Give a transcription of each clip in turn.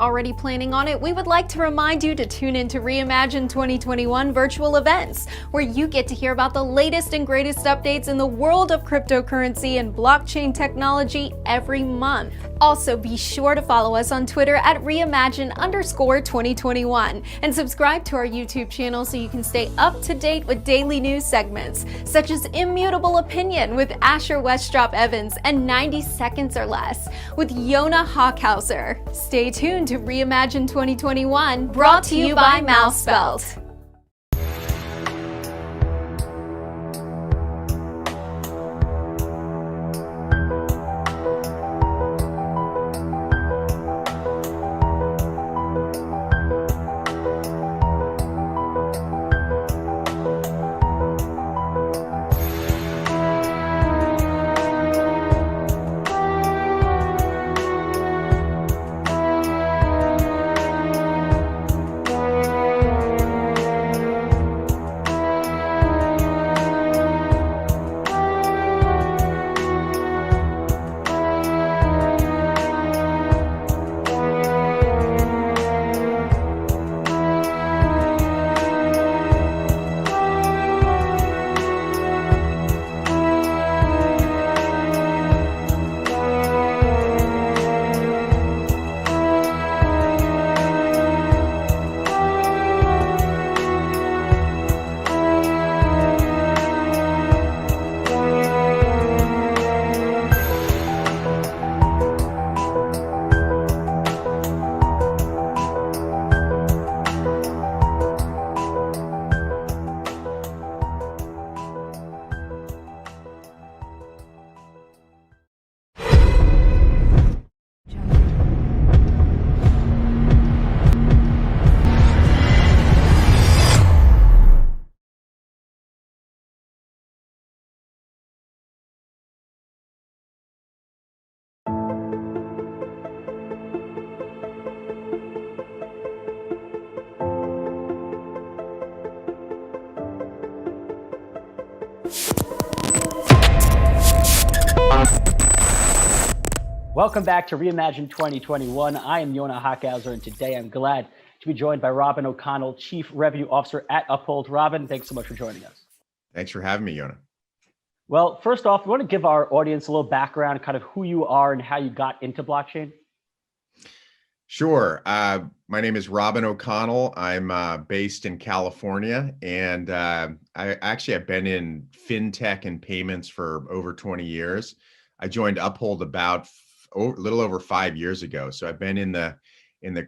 Already planning on it, we would like to remind you to tune in to Reimagine 2021 virtual events, where you get to hear about the latest and greatest updates in the world of cryptocurrency and blockchain technology every month. Also, be sure to follow us on Twitter at Reimagine_2021 and subscribe to our YouTube channel so you can stay up to date with daily news segments, such as Immutable Opinion with Asher Westrop Evans and 90 Seconds or Less with Yona Hockhauser. Stay tuned to Reimagine 2021, brought to you by Mousebelt. Welcome back to Reimagine 2021. I am Yona Hockhauser, and today I'm glad to be joined by Robin O'Connell, Chief Revenue Officer at Uphold. Robin, thanks so much for joining us. Thanks for having me, Yona. Well, first off, we want to give our audience a little background, kind of who you are and how you got into blockchain. Sure. My name is Robin O'Connell. I'm based in California, and I've been in fintech and payments for over 20 years. I joined Uphold about a little over 5 years ago. So I've been in the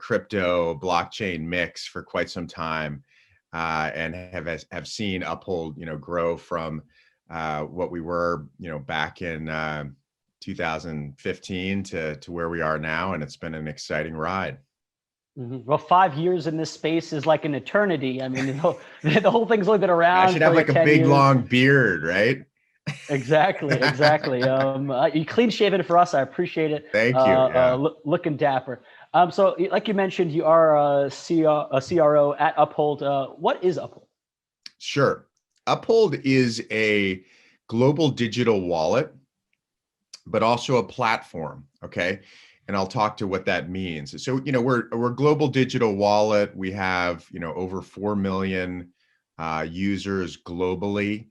crypto blockchain mix for quite some time, and have seen Uphold, grow from what we were, back in 2015 to where we are now, and it's been an exciting ride. Mm-hmm. Well, 5 years in this space is like an eternity. I mean, the whole thing's only been around. I should have like a big long beard, right? Exactly. You clean shaven for us. I appreciate it. Thank you. Yeah. Looking dapper. So like you mentioned, you are a CRO at Uphold. What is Uphold? Sure. Uphold is a global digital wallet, but also a platform. Okay. And I'll talk to what that means. So, we're a global digital wallet. We have, over 4 million users globally.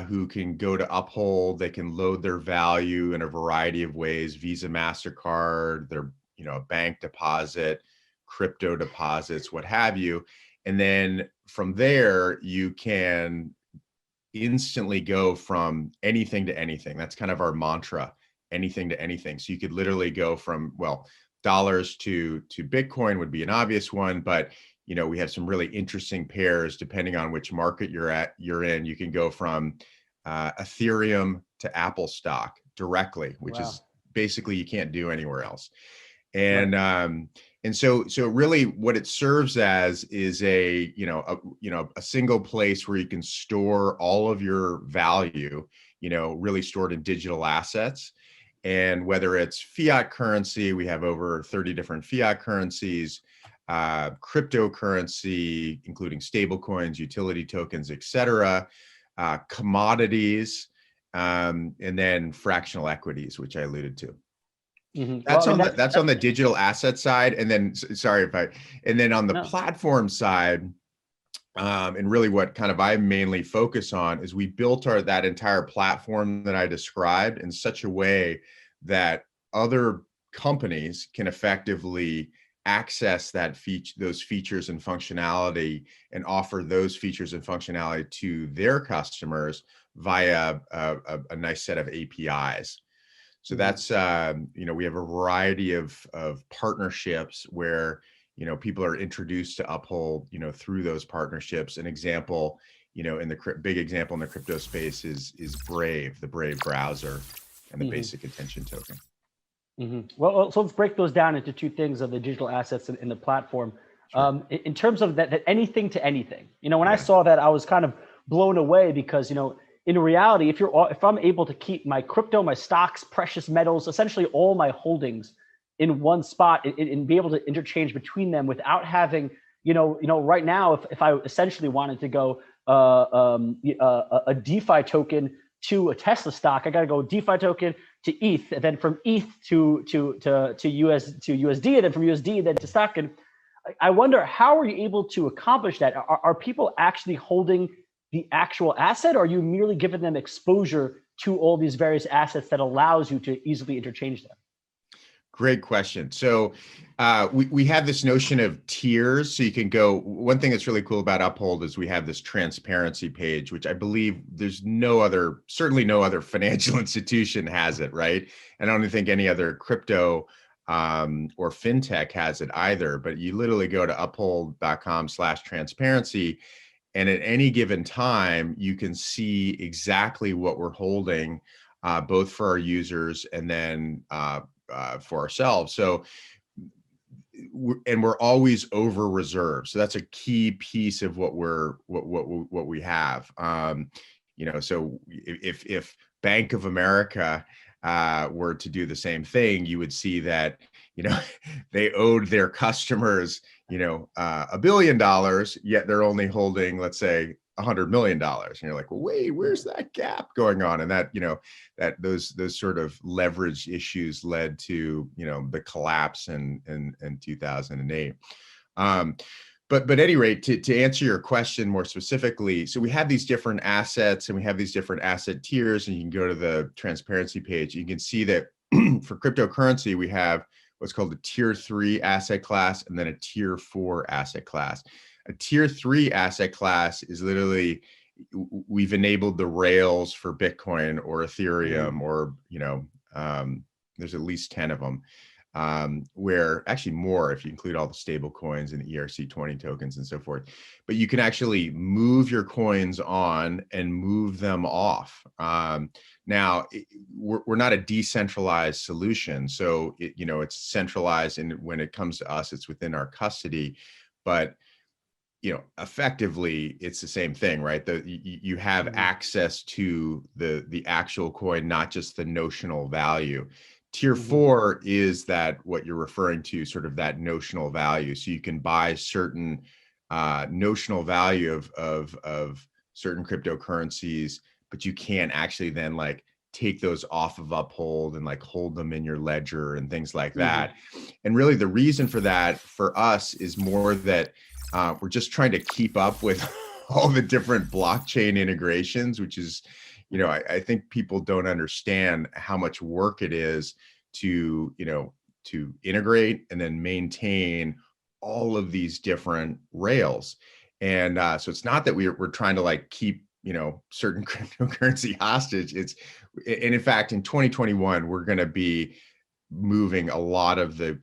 Who can go to Uphold. They can load their value in a variety of ways: Visa, MasterCard, their bank deposit, crypto deposits, what have you. And then from there, you can instantly go from anything to anything. That's kind of our mantra: anything to anything. So you could literally go from, dollars to Bitcoin would be an obvious one, but we have some really interesting pairs depending on which market you're in. You can go from Ethereum to Apple stock directly, which is basically you can't do anywhere else. And and so really what it serves as is a single place where you can store all of your value, really stored in digital assets. And whether it's fiat currency, we have over 30 different fiat currencies, cryptocurrency, including stable coins, utility tokens, et cetera, commodities, and then fractional equities, which I alluded to. That's on the digital asset side, and then and then on the platform side, and really what kind of I mainly focus on is we built that entire platform that I described in such a way that other companies can effectively access those features and functionality and offer those features and functionality to their customers via a nice set of APIs. So that's, we have a variety of partnerships where, people are introduced to Uphold, through those partnerships. An example, big example in the crypto space is Brave, the Brave browser and the basic attention token. Well, so let's break those down into two things of the digital assets in the platform. Sure. In terms of that anything to anything, when I saw that, I was kind of blown away because, in reality, if I'm able to keep my crypto, my stocks, precious metals, essentially all my holdings in one spot and be able to interchange between them without having, right now, if I essentially wanted to go a DeFi token to a Tesla stock, I got to go DeFi token to ETH, and then from ETH to USD, and then from USD then to stock. And I wonder, how are you able to accomplish that? Are people actually holding the actual asset, or are you merely giving them exposure to all these various assets that allows you to easily interchange them? Great question. So we have this notion of tiers. So you can go, one thing that's really cool about Uphold is we have this transparency page, which I believe there's certainly no other financial institution has it, right? And I don't think any other crypto or fintech has it either, but you literally go to uphold.com/transparency. And at any given time, you can see exactly what we're holding, both for our users and then for ourselves. So, we're always over reserved. So that's a key piece of what we have. So if Bank of America were to do the same thing, you would see that, they owed their customers, $1 billion, yet they're only holding, let's say, $100 million. And you're like, well, wait, where's that gap going on? And that, that those sort of leverage issues led to, the collapse in 2008. But at any rate, to answer your question more specifically, so we have these different assets and we have these different asset tiers, and you can go to the transparency page. You can see that for cryptocurrency, we have what's called a tier 3 asset class and then a tier 4 asset class. A tier 3 asset class is literally, we've enabled the rails for Bitcoin or Ethereum, or, there's at least 10 of them, where actually more if you include all the stable coins and the ERC20 tokens and so forth. But you can actually move your coins on and move them off. Now, we're not a decentralized solution. So, it's centralized, and when it comes to us, it's within our custody. But effectively, it's the same thing, right? You have access to the actual coin, not just the notional value. Tier 4 is that what you're referring to, sort of that notional value. So you can buy certain notional value of certain cryptocurrencies, but you can't actually then like take those off of Uphold and like hold them in your ledger and things like that. And really the reason for that for us is more that we're just trying to keep up with all the different blockchain integrations, which is, I think people don't understand how much work it is to integrate and then maintain all of these different rails. And so it's not that we're trying to like keep, certain cryptocurrency hostage. And in fact, in 2021, we're going to be moving a lot of the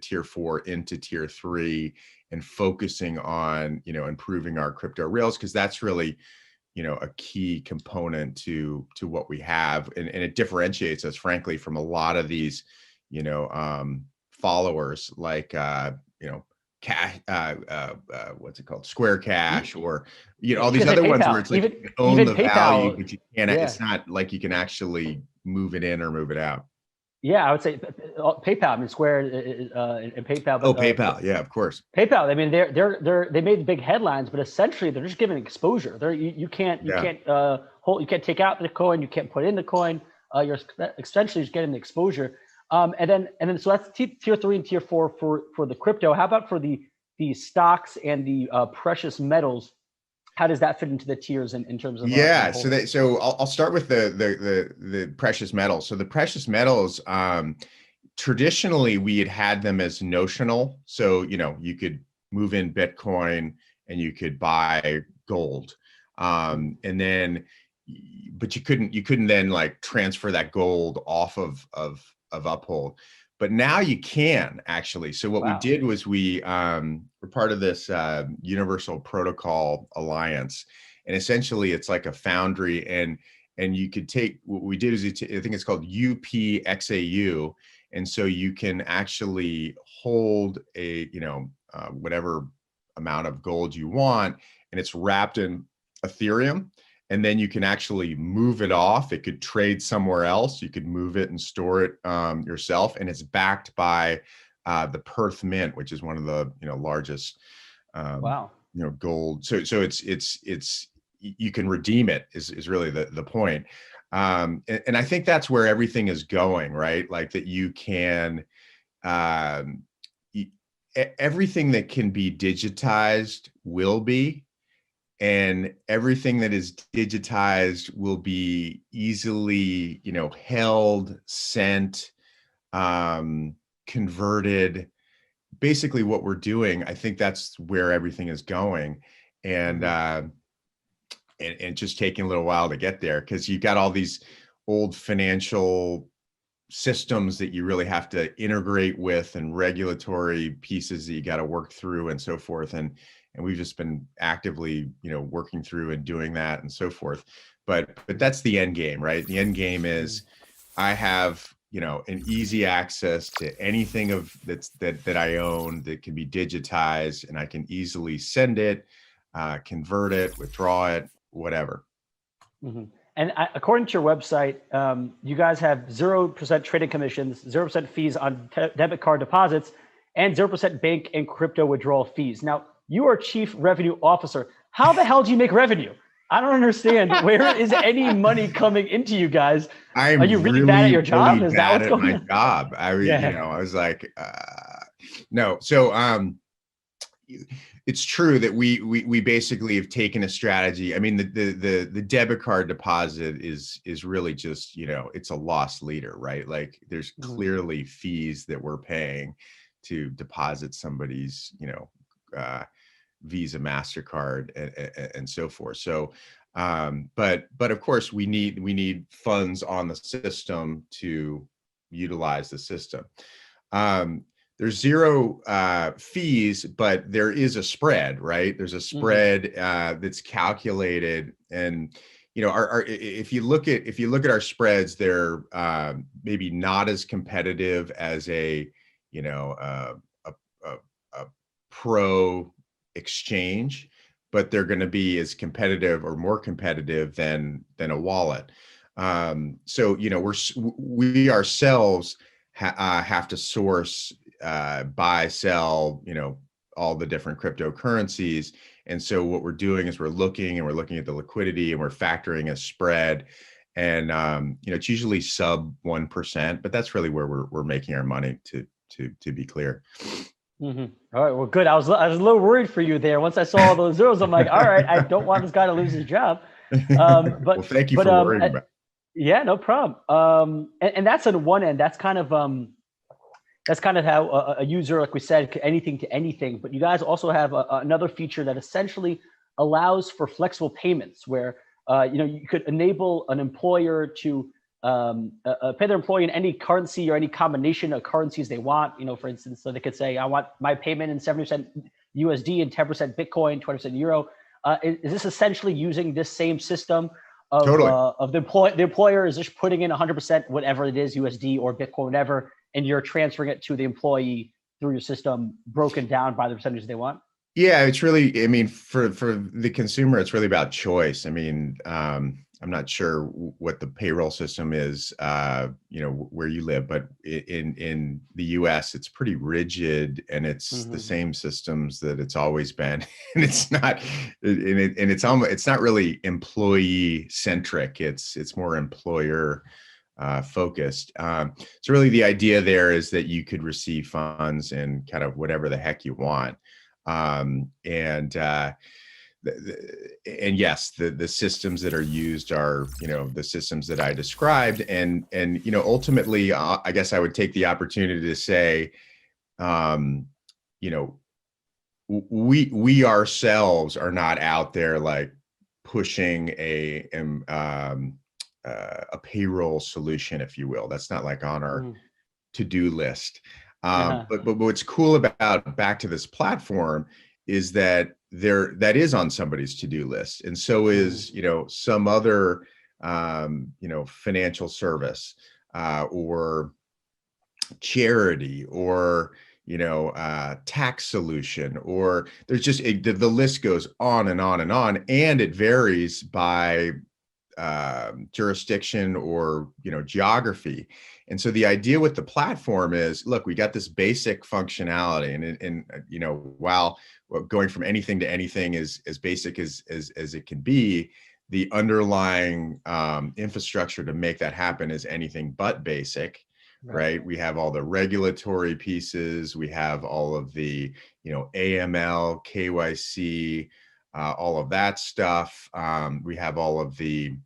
tier 4 into tier 3 and focusing on, improving our crypto rails, because that's really, a key component to what we have. And it differentiates us, frankly, from a lot of these, followers like, cash, what's it called? Square Cash, or, all these other ones where it's like you own the value, but you can't, it's not like you can actually move it in or move it out. Yeah, I would say PayPal. I mean, Square and PayPal. But, PayPal. Yeah, of course. PayPal. I mean, they made big headlines, but essentially they're just giving exposure. You can't take out the coin. You can't put in the coin. You're essentially just getting the exposure. And then so that's tier 3 and tier 4 for the crypto. How about for the stocks and the precious metals? How does that fit into the tiers in terms of Yeah, so I'll start with the precious metals. So the precious metals, traditionally we had them as notional. So you could move in Bitcoin and you could buy gold, and then, but you couldn't then like transfer that gold off of Uphold. But now you can actually. So what we did was we're part of this Universal Protocol Alliance, and essentially it's like a foundry, and you could take, what we did is I think it's called UPXAU, and so you can actually hold a whatever amount of gold you want, and it's wrapped in Ethereum. And then you can actually move it off. It could trade somewhere else. You could move it and store it yourself. And it's backed by the Perth Mint, which is one of the largest gold. So it's you can redeem it is really the point. And I think that's where everything is going, right? Like that you can everything that can be digitized will be. And everything that is digitized will be easily, held, sent, converted. Basically, what we're doing, I think that's where everything is going, and just taking a little while to get there, because you got all these old financial systems that you really have to integrate with, and regulatory pieces that you got to work through, and so forth. And we've just been actively, working through and doing that and so forth. But that's the end game, right? The end game is I have, an easy access to anything that I own that can be digitized, and I can easily send it, convert it, withdraw it, whatever. Mm-hmm. And according to your website, you guys have 0% trading commissions, 0% fees on debit card deposits, and 0% bank and crypto withdrawal fees. Now, you are Chief Revenue Officer. How the hell do you make revenue? I don't understand. Where is any money coming into you guys? Are you really bad at your job? Really is that what's going on? Job. I was like, no. So it's true that we basically have taken a strategy. I mean, the debit card deposit is really just, it's a loss leader, right? Like there's clearly fees that we're paying to deposit somebody's, Visa, MasterCard, and so forth. So, but of course we need funds on the system to utilize the system. There's zero fees, but there is a spread, right? There's a spread that's calculated, and if you look at our spreads, they're maybe not as competitive as a pro exchange, but they're going to be as competitive or more competitive than a wallet. So we ourselves have to source, buy, sell, all the different cryptocurrencies. And so what we're doing is we're looking at the liquidity, and we're factoring a spread, and it's usually sub 1%, but that's really where we're making our money, to be clear. Mm-hmm. All right. Well, good. I was a little worried for you there. Once I saw all those zeros, I'm like, all right, I don't want this guy to lose his job. But well, thank you for worrying about it. Yeah, no problem. And that's on one end. That's kind of how a user, like we said, anything to anything. But you guys also have another feature that essentially allows for flexible payments, where you could enable an employer to pay their employee in any currency or any combination of currencies they want. For instance, so they could say, I want my payment in 70% USD and 10% Bitcoin, 20% Euro. Is this essentially using this same system of the employer is just putting in 100% whatever it is, USD or Bitcoin, whatever, and you're transferring it to the employee through your system, broken down by the percentage they want? Yeah, it's really, I mean, for the consumer, it's really about choice. I mean, I'm not sure what the payroll system is, where you live, but in the US, it's pretty rigid, and it's the same systems that it's always been. And it's not, it's not really employee centric. It's more employer focused. So really the idea there is that you could receive funds in kind of whatever the heck you want. And yes, the systems that are used are, the systems that I described. And ultimately, I guess I would take the opportunity to say, we ourselves are not out there like pushing a payroll solution, if you will. That's not like on our to-do list. But what's cool about back to this platform is that that is on somebody's to-do list, and so is some other financial service or charity or tax solution, or there's just the list goes on and on and on, and it varies by jurisdiction or geography. And so the idea with the platform is, look, we got this basic functionality, and while going from anything to anything is as basic as it can be, the underlying infrastructure to make that happen is anything but basic. Right. We have all the regulatory pieces. We have all of the, AML, KYC, all of that stuff. We have all of the,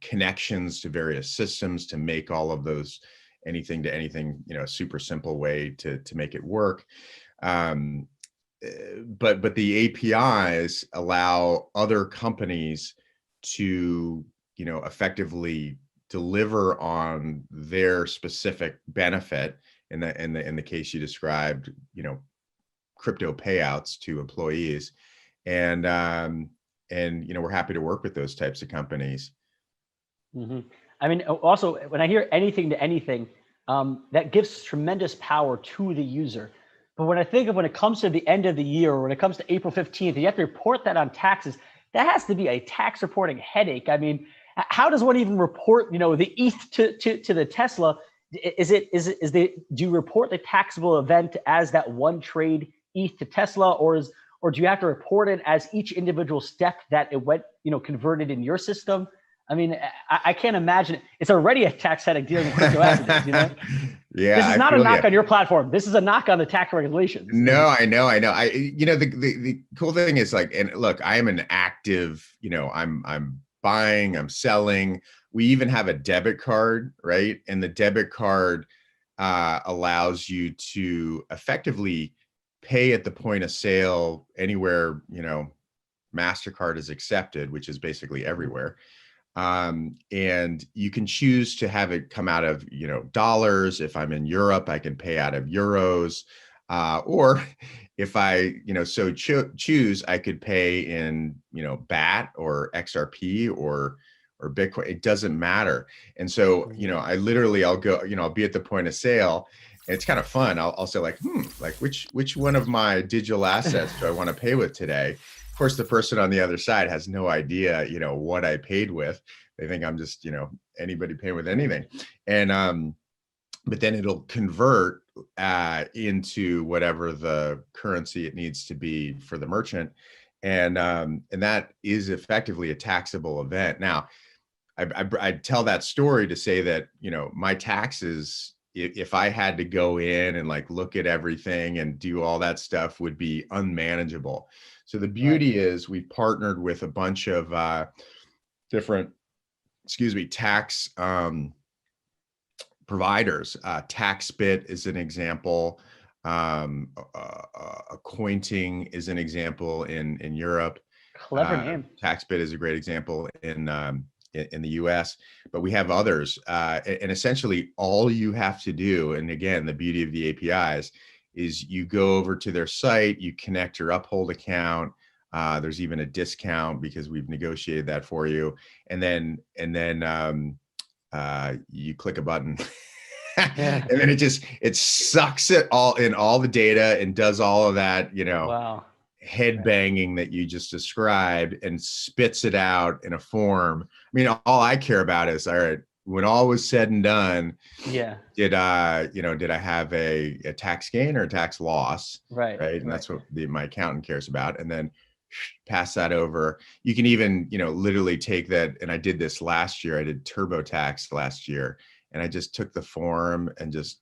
connections to various systems to make all of those anything to anything, super simple way to make it work. But the APIs allow other companies to, effectively deliver on their specific benefit. In the case you described, crypto payouts to employees, and we're happy to work with those types of companies. I mean, also when I hear anything to anything, that gives tremendous power to the user. But when I think of when it comes to the end of the year, or when it comes to April 15th, you have to report that on taxes. That has to be a tax reporting headache. I mean, how does one even report, the ETH to the Tesla? Do you report the taxable event as that one trade ETH to Tesla, or do you have to report it as each individual step that it went, converted in your system? I mean, I can't imagine it's already a tax headache dealing with crypto assets, Yeah, this is not a knock on your platform. This is a knock on the tax regulations. No, I know. The cool thing is, like, and look, I am an active, I'm buying, I'm selling. We even have a debit card, right? And the debit card allows you to effectively pay at the point of sale anywhere, MasterCard is accepted, which is basically everywhere. And you can choose to have it come out of, dollars. If I'm in Europe, I can pay out of euros. Or if I, so choose, I could pay in, BAT or XRP or Bitcoin. It doesn't matter. And so, I'll go, I'll be at the point of sale. And it's kind of fun. I'll say like, which one of my digital assets do I want to pay with today? Of course, the person on the other side has no idea, what I paid with. They think I'm just, anybody paying with anything. And, but then it'll convert into whatever the currency it needs to be for the merchant. And that is effectively a taxable event. Now, I tell that story to say that, my taxes, if I had to go in and like look at everything and do all that stuff, would be unmanageable. So the beauty is we've partnered with a bunch of different, tax providers. TaxBit is an example. Accounting is an example in Europe. Clever name. TaxBit is a great example in the US, but we have others. And essentially all you have to do, and again, the beauty of the APIs, is you go over to their site, you connect your Uphold account. There's even a discount because we've negotiated that for you. And then you click a button and then it sucks it all in, all the data, and does all of that, Wow. head banging that you just described, and spits it out in a form. I mean, all I care about is, all right, when all was said and done, did I have a tax gain or a tax loss? Right. And that's what my accountant cares about. And then pass that over. You can even, literally take that. And I did this last year. I did TurboTax last year, and I just took the form and just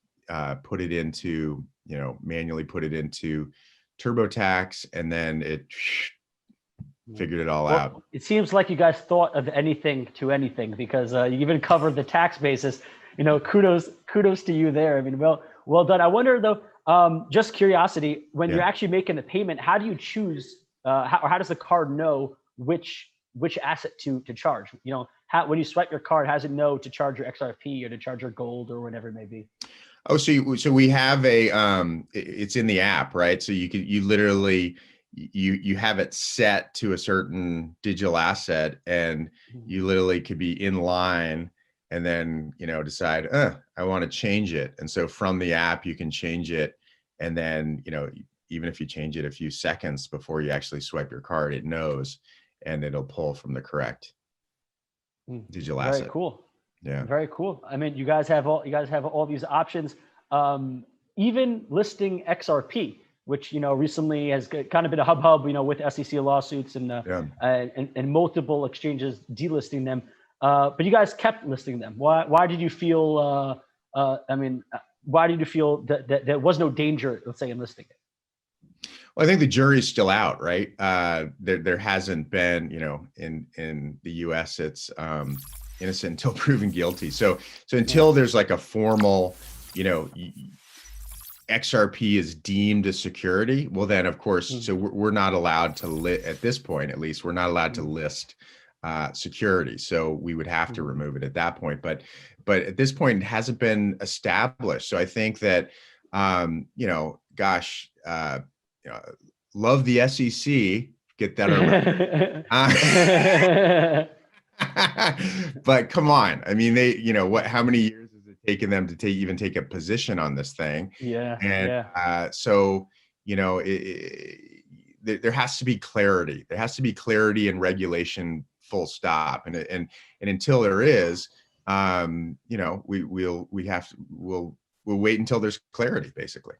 put it into, manually put it into TurboTax, and then it figured it all out. It seems like you guys thought of anything to anything, because you even covered the tax basis. Kudos to you there. I mean, well done. I wonder though, just curiosity, when you're actually making the payment, how do you choose, how does the card know which asset to charge? When you swipe your card, how does it know to charge your XRP or to charge your gold or whatever it may be? Oh, so we have it's in the app, right? So you literally, you have it set to a certain digital asset, and you literally could be in line and then, decide, I want to change it. And so from the app, you can change it. And then, even if you change it a few seconds before you actually swipe your card, it knows, and it'll pull from the correct digital asset. Very cool. Yeah. Very cool. I mean, you guys have all these options, even listing XRP, which, recently has kind of been a hubbub, with SEC lawsuits and multiple exchanges delisting them. But you guys kept listing them. Why did you feel, why did you feel that there was no danger, let's say, in listing it? Well, I think the jury's still out, right? There hasn't been, in the US, it's innocent until proven guilty. So until there's like a formal, XRP is deemed a security, well, then of course, so we're not allowed to at this point, at least, we're not allowed to list security. So we would have to remove it at that point. But at this point, it hasn't been established. So I think that, love the SEC, get that around. But come on, I mean, how many years has it taken them to even take a position on this thing? So there has to be clarity. There has to be clarity and regulation, full stop. And until there is, we'll wait until there's clarity, basically.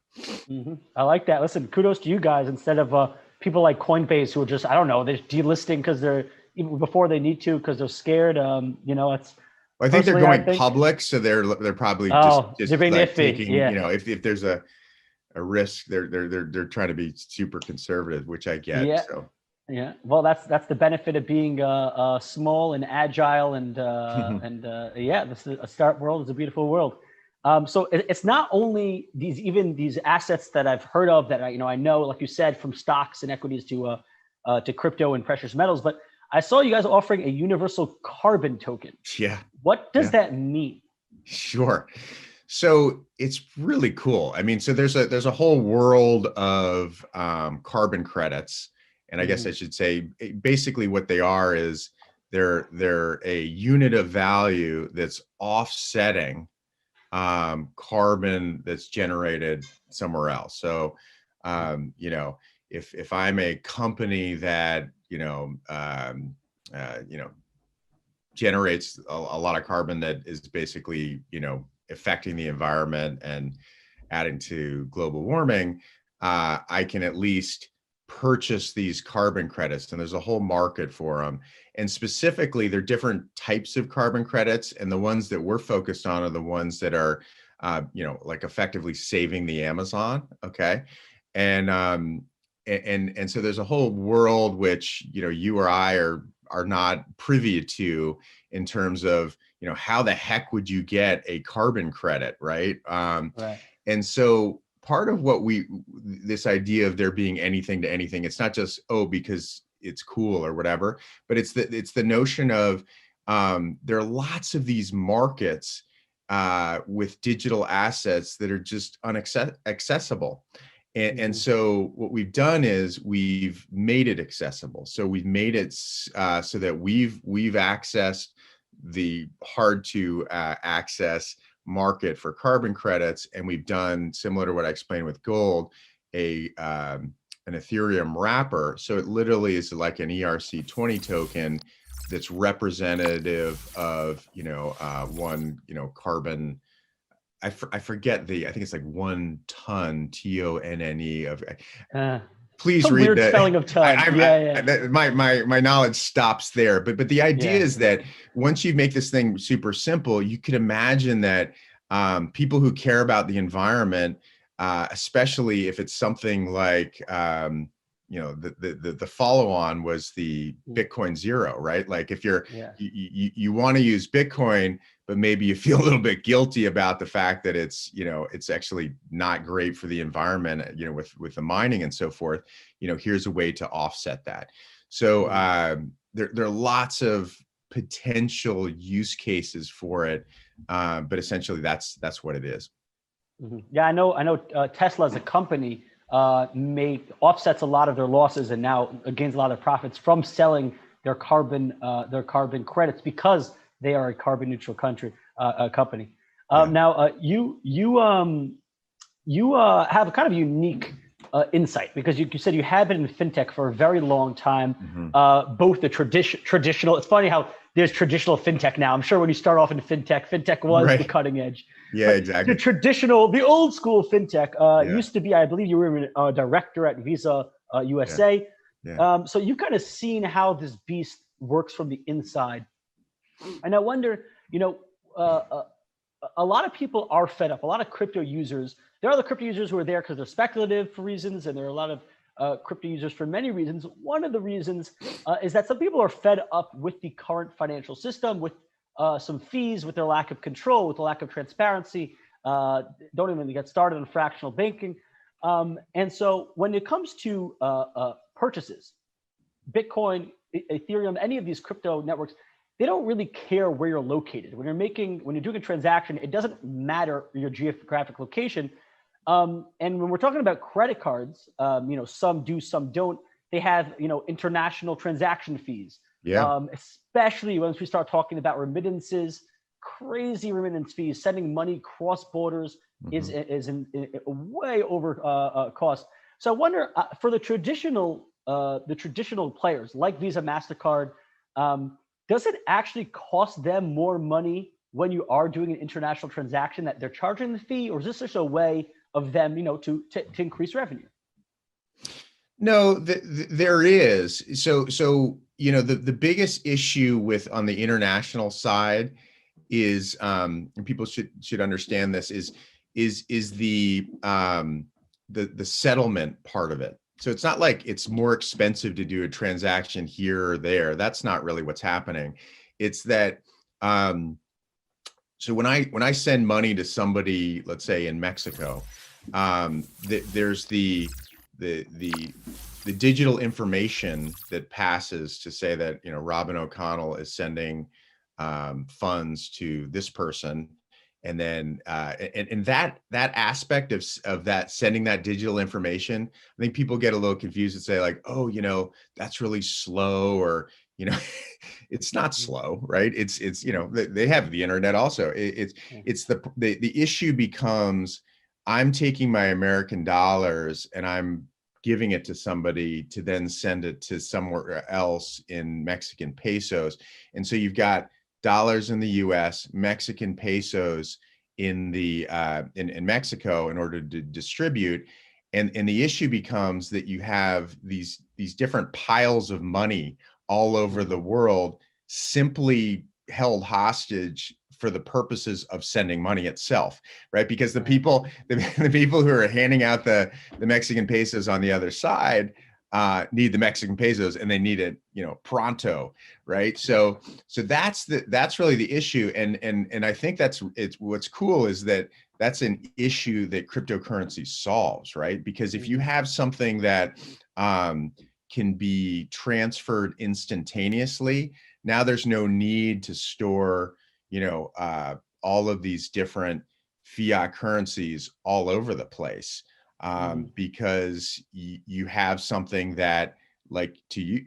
I like that. Listen, kudos to you guys. Instead of people like Coinbase, who are just, I don't know, they're delisting because they're, even before they need to, because they're scared. It's. Well, I think they're going public, so they're probably just they're being like iffy. taking, if there's a risk, they're trying to be super conservative, which I get. Yeah. So. Yeah. Well, that's the benefit of being small and agile, and a startup world is a beautiful world. So it's not only these assets that I've heard of that I know, like you said, from stocks and equities to crypto and precious metals, but I saw you guys offering a universal carbon token. Yeah. What does that mean? Sure. So it's really cool. I mean, so there's a whole world of carbon credits, and I guess I should say basically what they are is they're a unit of value that's offsetting carbon that's generated somewhere else. So, if I'm a company that, generates a lot of carbon that is basically, affecting the environment and adding to global warming, I can at least purchase these carbon credits, and there's a whole market for them. And specifically, there are different types of carbon credits, and the ones that we're focused on are the ones that are, like effectively saving the Amazon. Okay, and so there's a whole world which you or I are not privy to in terms of how the heck would you get a carbon credit, right? Right. And so part of what this idea of there being anything to anything, it's not just because it's cool or whatever, but it's the notion of there are lots of these markets with digital assets that are just accessible. And so what we've done is we've made it accessible. So we've made it so that we've accessed the hard to access market for carbon credits, and we've done, similar to what I explained with gold, an Ethereum wrapper. So it literally is like an ERC20 token that's representative of one carbon. I forget I think it's like 1 ton TONNE of please Some read weird the spelling of ton. My knowledge stops there. But the idea Yeah. is that once you make this thing super simple, you could imagine that people who care about the environment, especially if it's something like the follow-on was the Bitcoin Zero, right? Like if you want to use Bitcoin, but maybe you feel a little bit guilty about the fact that it's actually not great for the environment, with the mining and so forth, here's a way to offset that. So there are lots of potential use cases for it, but essentially that's what it is. Yeah, I know. Tesla as a company offsets a lot of their losses and now gains a lot of profits from selling their carbon credits because they are a carbon neutral company. Now, you have a kind of unique insight because you said you have been in fintech for a very long time. Both the traditional. It's funny how there's traditional fintech now. I'm sure when you start off in fintech was the cutting edge. Yeah, but exactly. The old school fintech used to be, I believe you were a director at Visa USA. So you've kind of seen how this beast works from the inside. And I wonder, a lot of people are fed up. A lot of crypto users, there are the crypto users who are there because they're speculative for reasons, and there are a lot of crypto users for many reasons. One of the reasons is that some people are fed up with the current financial system, with some fees, with their lack of control, with the lack of transparency. Don't even get started on fractional banking. And so when it comes to purchases, Bitcoin, Ethereum, any of these crypto networks, they don't really care where you're located. When you're doing a transaction, it doesn't matter your geographic location. And when we're talking about credit cards, some do, some don't. They have, international transaction fees. Especially once we start talking about remittances, crazy remittance fees, sending money cross borders is way over cost. So I wonder for the traditional players like Visa, MasterCard, does it actually cost them more money when you are doing an international transaction that they're charging the fee, or is this just a way of them, to increase revenue? No, there is. So the biggest issue on the international side is, and people should understand this, is the settlement part of it. So it's not like it's more expensive to do a transaction here or there. That's not really what's happening. It's that so when I send money to somebody, let's say in Mexico, there's the digital information that passes to say that Robin O'Connell is sending funds to this person. And then and that aspect of that, sending that digital information, I think people get a little confused and say like, oh, that's really slow, or it's not slow, right? It's they have the internet also. It's the issue becomes, I'm taking my American dollars and I'm giving it to somebody to then send it to somewhere else in Mexican pesos, and so you've got dollars in the U.S., Mexican pesos in Mexico in order to distribute, and the issue becomes that you have these different piles of money all over the world, simply held hostage for the purposes of sending money itself, right? Because the people who are handing out the Mexican pesos on the other side need the Mexican pesos, and they need it, pronto, right? So that's really the issue, and I think what's cool is that that's an issue that cryptocurrency solves, right? Because if you have something that can be transferred instantaneously, now there's no need to store, all of these different fiat currencies all over the place. Because you have something that, like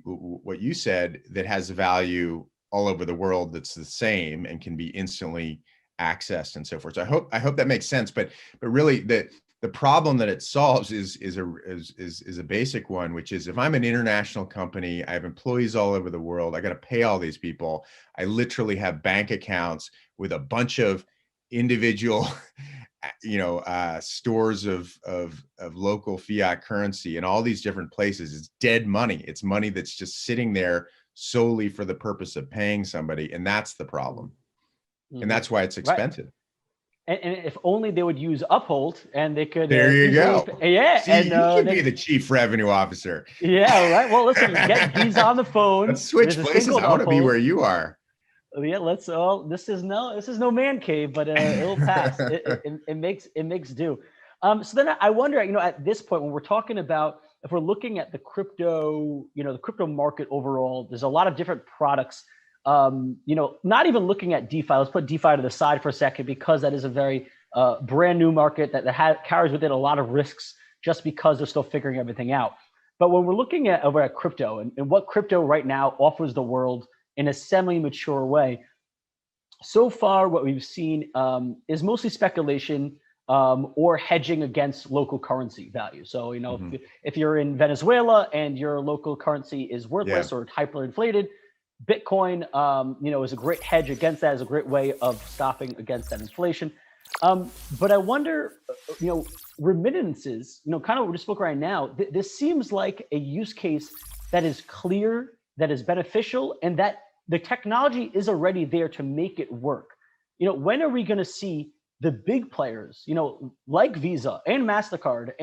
what you said, that has value all over the world that's the same and can be instantly accessed and so forth. So I hope that makes sense. But really the problem that it solves is a basic one, which is, if I'm an international company, I have employees all over the world, I got to pay all these people. I literally have bank accounts with a bunch of individual stores of local fiat currency in all these different places. It's dead money. It's money that's just sitting there solely for the purpose of paying somebody, and that's the problem. And that's why it's expensive. Right. And if only they would use Uphold, and they could. There you go. Yeah, see, and you should be the chief revenue officer. Yeah, right. Well, listen, get Visa on the phone. Let's switch places. I want to be where you are. Yeah, let's. Oh, this is no man cave, but it'll pass. It makes do. So then I wonder, at this point, when we're talking about, if we're looking at the crypto, the crypto market overall, there's a lot of different products. Not even looking at DeFi. Let's put DeFi to the side for a second, because that is a very brand new market that carries with it a lot of risks, just because they're still figuring everything out. But when we're looking at over at crypto and what crypto right now offers the world in a semi-mature way, so far what we've seen is mostly speculation or hedging against local currency value. So if you're in Venezuela and your local currency is worthless or hyperinflated, Bitcoin, is a great hedge against that, is a great way of stopping against that inflation. But I wonder, remittances, kind of what we just spoke right now, this seems like a use case that is clear, that is beneficial, and that the technology is already there to make it work. When are we going to see the big players, like Visa and MasterCard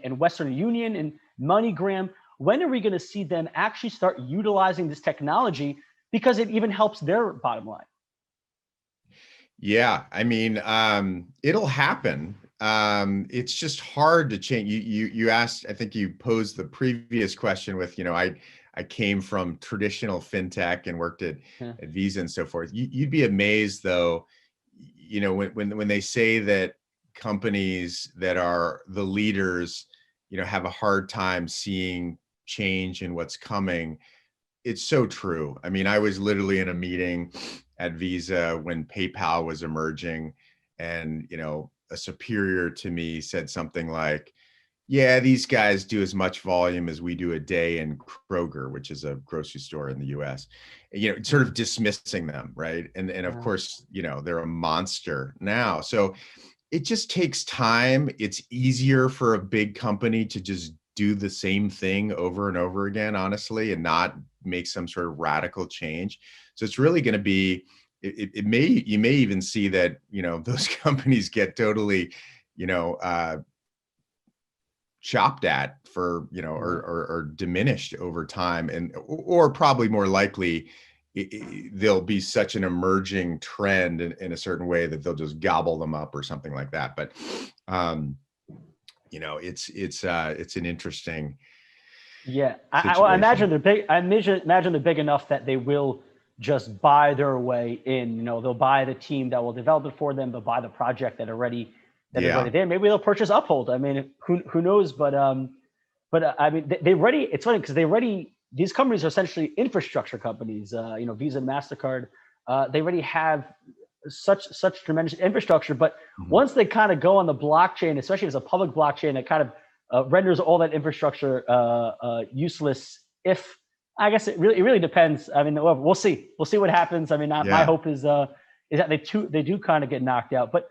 and Western Union and MoneyGram, when are we going to see them actually start utilizing this technology, because it even helps their bottom line? Yeah, I mean, it'll happen. It's just hard to change. You asked, I think you posed the previous question with, I came from traditional fintech and worked at Visa and so forth. You'd be amazed, though, when they say that companies that are the leaders, have a hard time seeing change in what's coming. It's so true. I mean, I was literally in a meeting at Visa when PayPal was emerging, and a superior to me said something like, yeah, these guys do as much volume as we do a day in Kroger, which is a grocery store in the US, sort of dismissing them, right? And of course, they're a monster now. So it just takes time. It's easier for a big company to just do the same thing over and over again, honestly, and not make some sort of radical change. So it's really going to be, you may even see that, those companies get totally, chopped at for, or diminished over time, or probably more likely, there'll be such an emerging trend in a certain way that they'll just gobble them up or something like that. But, it's an interesting. Yeah, I imagine they're big. I imagine they're big enough that they will just buy their way in. They'll buy the team that will develop it for them. They'll buy the project that already there. Maybe they'll purchase Uphold. I mean, who knows? But I mean, they already. It's funny because these companies are essentially infrastructure companies. Visa and MasterCard. They already have such tremendous infrastructure, but once they kind of go on the blockchain, especially if it's a public blockchain, it kind of renders all that infrastructure useless. If I guess it really depends. I mean, we'll see what happens. I mean, my hope is that they do kind of get knocked out. But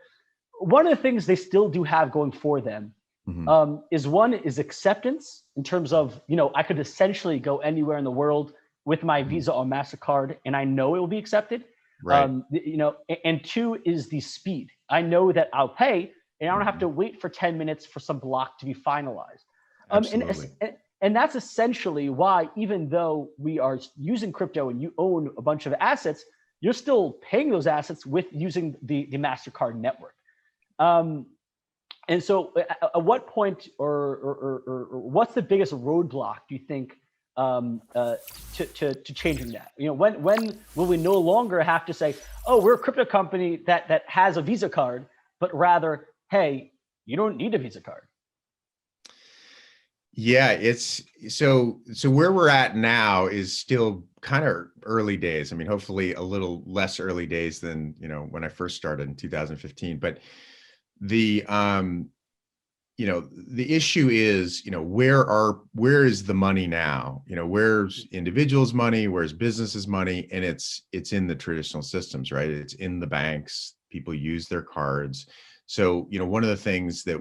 one of the things they still do have going for them is acceptance, in terms of, I could essentially go anywhere in the world with my Visa or MasterCard, and I know it will be accepted. Right. And two is the speed. I know that I'll pay, and I don't have to wait for 10 minutes for some block to be finalized. And that's essentially why, even though we are using crypto and you own a bunch of assets, you're still paying those assets with using the MasterCard network. And so at what point or what's the biggest roadblock, do you think, to changing that? When will we no longer have to say, oh, we're a crypto company that has a Visa card, but rather, hey, you don't need a Visa card? Yeah, it's so where we're at now is still kind of early days. I mean, hopefully a little less early days than, when I first started in 2015, but the issue is, where is the money now? Where's individuals' money? Where's businesses' money? And it's in the traditional systems, right? It's in the banks. people use their cards. So, one of the things that,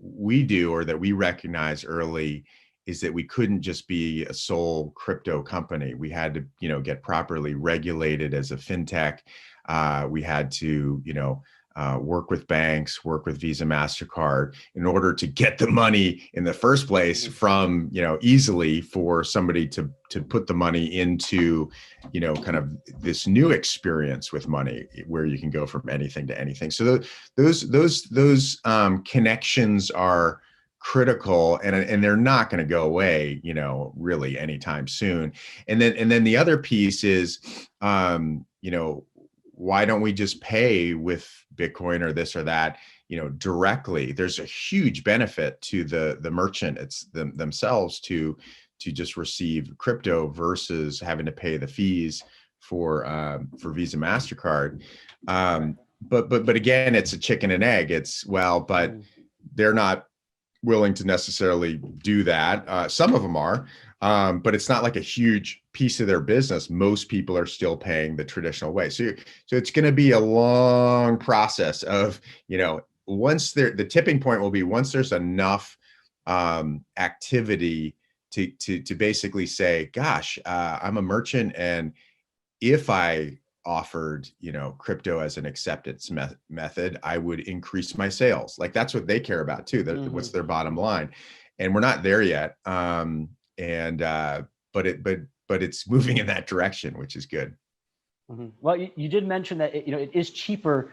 we do, or that we recognize early, is that we couldn't just be a sole crypto company. We had to, get properly regulated as a fintech. We had to, work with banks, work with Visa, MasterCard, in order to get the money in the first place from, easily for somebody to put the money into, kind of this new experience with money where you can go from anything to anything. So those connections are critical, and they're not going to go away, really anytime soon. And then the other piece is, why don't we just pay with Bitcoin or this or that, directly? There's a huge benefit to the merchant, it's themselves, to just receive crypto versus having to pay the fees for Visa, MasterCard. But again, it's a chicken and egg. But they're not willing to necessarily do that. Some of them are, but it's not like a huge piece of their business. Most people are still paying the traditional way. So it's going to be a long process of, once the tipping point will be once there's enough activity to basically say, gosh, I'm a merchant, and if I offered, crypto as an acceptance method, I would increase my sales. Like, that's what they care about too. What's their bottom line? And we're not there yet. But it's moving in that direction, which is good. Well, you did mention that it is cheaper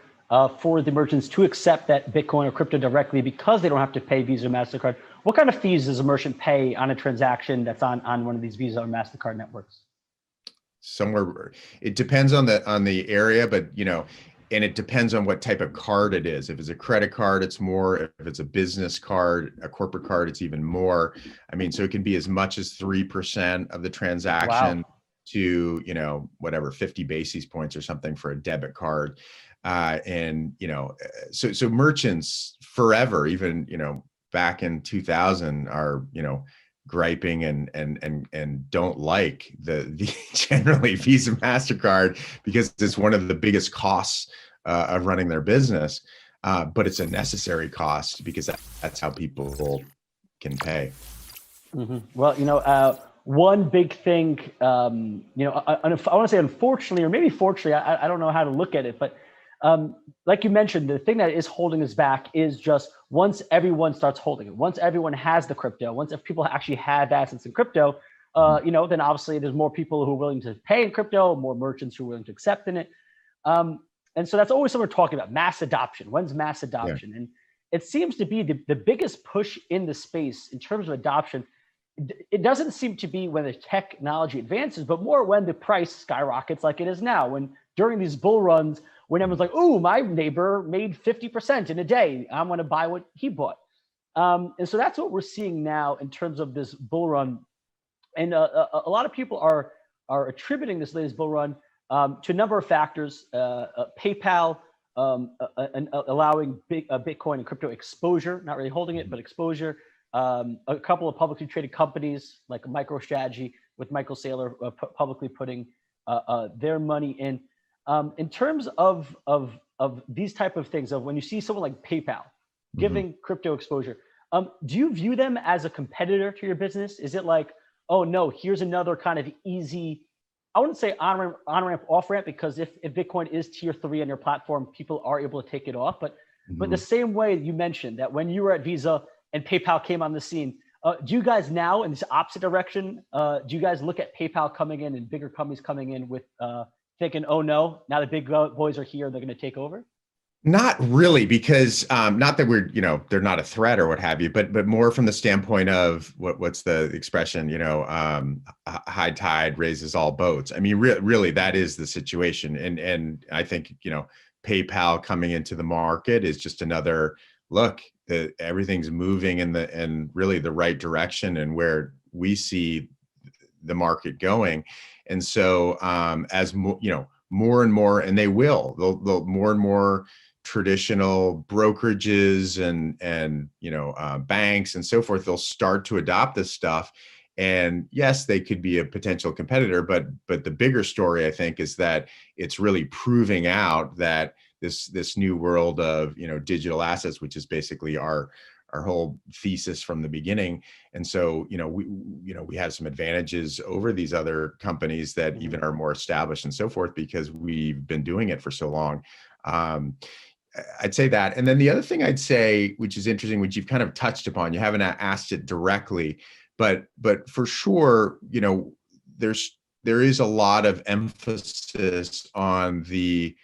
for the merchants to accept that Bitcoin or crypto directly because they don't have to pay Visa or MasterCard. What kind of fees does a merchant pay on a transaction that's on one of these Visa or MasterCard networks? Somewhere, it depends on the area, but and it depends on what type of card it is. If it's a credit card, it's more. If it's a business card, a corporate card, it's even more. I mean, so it can be as much as 3% of the transaction to, whatever, 50 basis points or something for a debit card. So merchants forever, even, back in 2000, are, griping and don't like the generally Visa, MasterCard, because it's one of the biggest costs of running their business, but it's a necessary cost because that's how people can pay. Well, one big thing, I want to say unfortunately, or maybe fortunately, I don't know how to look at it, but like you mentioned, the thing that is holding us back is just once everyone starts holding it, once everyone has the crypto, if people actually have assets in crypto, then obviously there's more people who are willing to pay in crypto, more merchants who are willing to accept in it. And so that's always something we're talking about, mass adoption. When's mass adoption? Yeah. And it seems to be the biggest push in the space in terms of adoption. It doesn't seem to be when the technology advances, but more when the price skyrockets like it is now. When during these bull runs, when everyone's like, "Oh, my neighbor made 50% in a day. I'm going to buy what he bought." And so that's what we're seeing now in terms of this bull run. And a lot of people are attributing this latest bull run to a number of factors. PayPal allowing Bitcoin and crypto exposure, not really holding it, but exposure. A couple of publicly traded companies like MicroStrategy with Michael Saylor publicly putting their money in. In terms of these type of things, of when you see someone like PayPal giving crypto exposure, do you view them as a competitor to your business? Is it like, oh no, here's another kind of easy, I wouldn't say on ramp, off ramp, because if Bitcoin is tier 3 on your platform, people are able to take it off. But the same way you mentioned that when you were at Visa and PayPal came on the scene, do you guys now, in this opposite direction, do you guys look at PayPal coming in and bigger companies coming in with thinking, oh no, now the big boys are here, they're going to take over? Not really, because not that we're, they're not a threat or what have you, but more from the standpoint of what's the expression, high tide raises all boats. I mean, really, that is the situation. And I think, PayPal coming into the market is just another look. Everything's moving in really the right direction and where we see the market going. And so as more and more, and they'll more and more traditional brokerages and banks and so forth, they'll start to adopt this stuff. And yes, they could be a potential competitor, but the bigger story, I think, is that it's really proving out that this new world of, digital assets, which is basically our whole thesis from the beginning. And so, we have some advantages over these other companies that even are more established and so forth, because we've been doing it for so long. I'd say that. And then the other thing I'd say, which is interesting, which you've kind of touched upon, you haven't asked it directly, but for sure, there is a lot of emphasis on the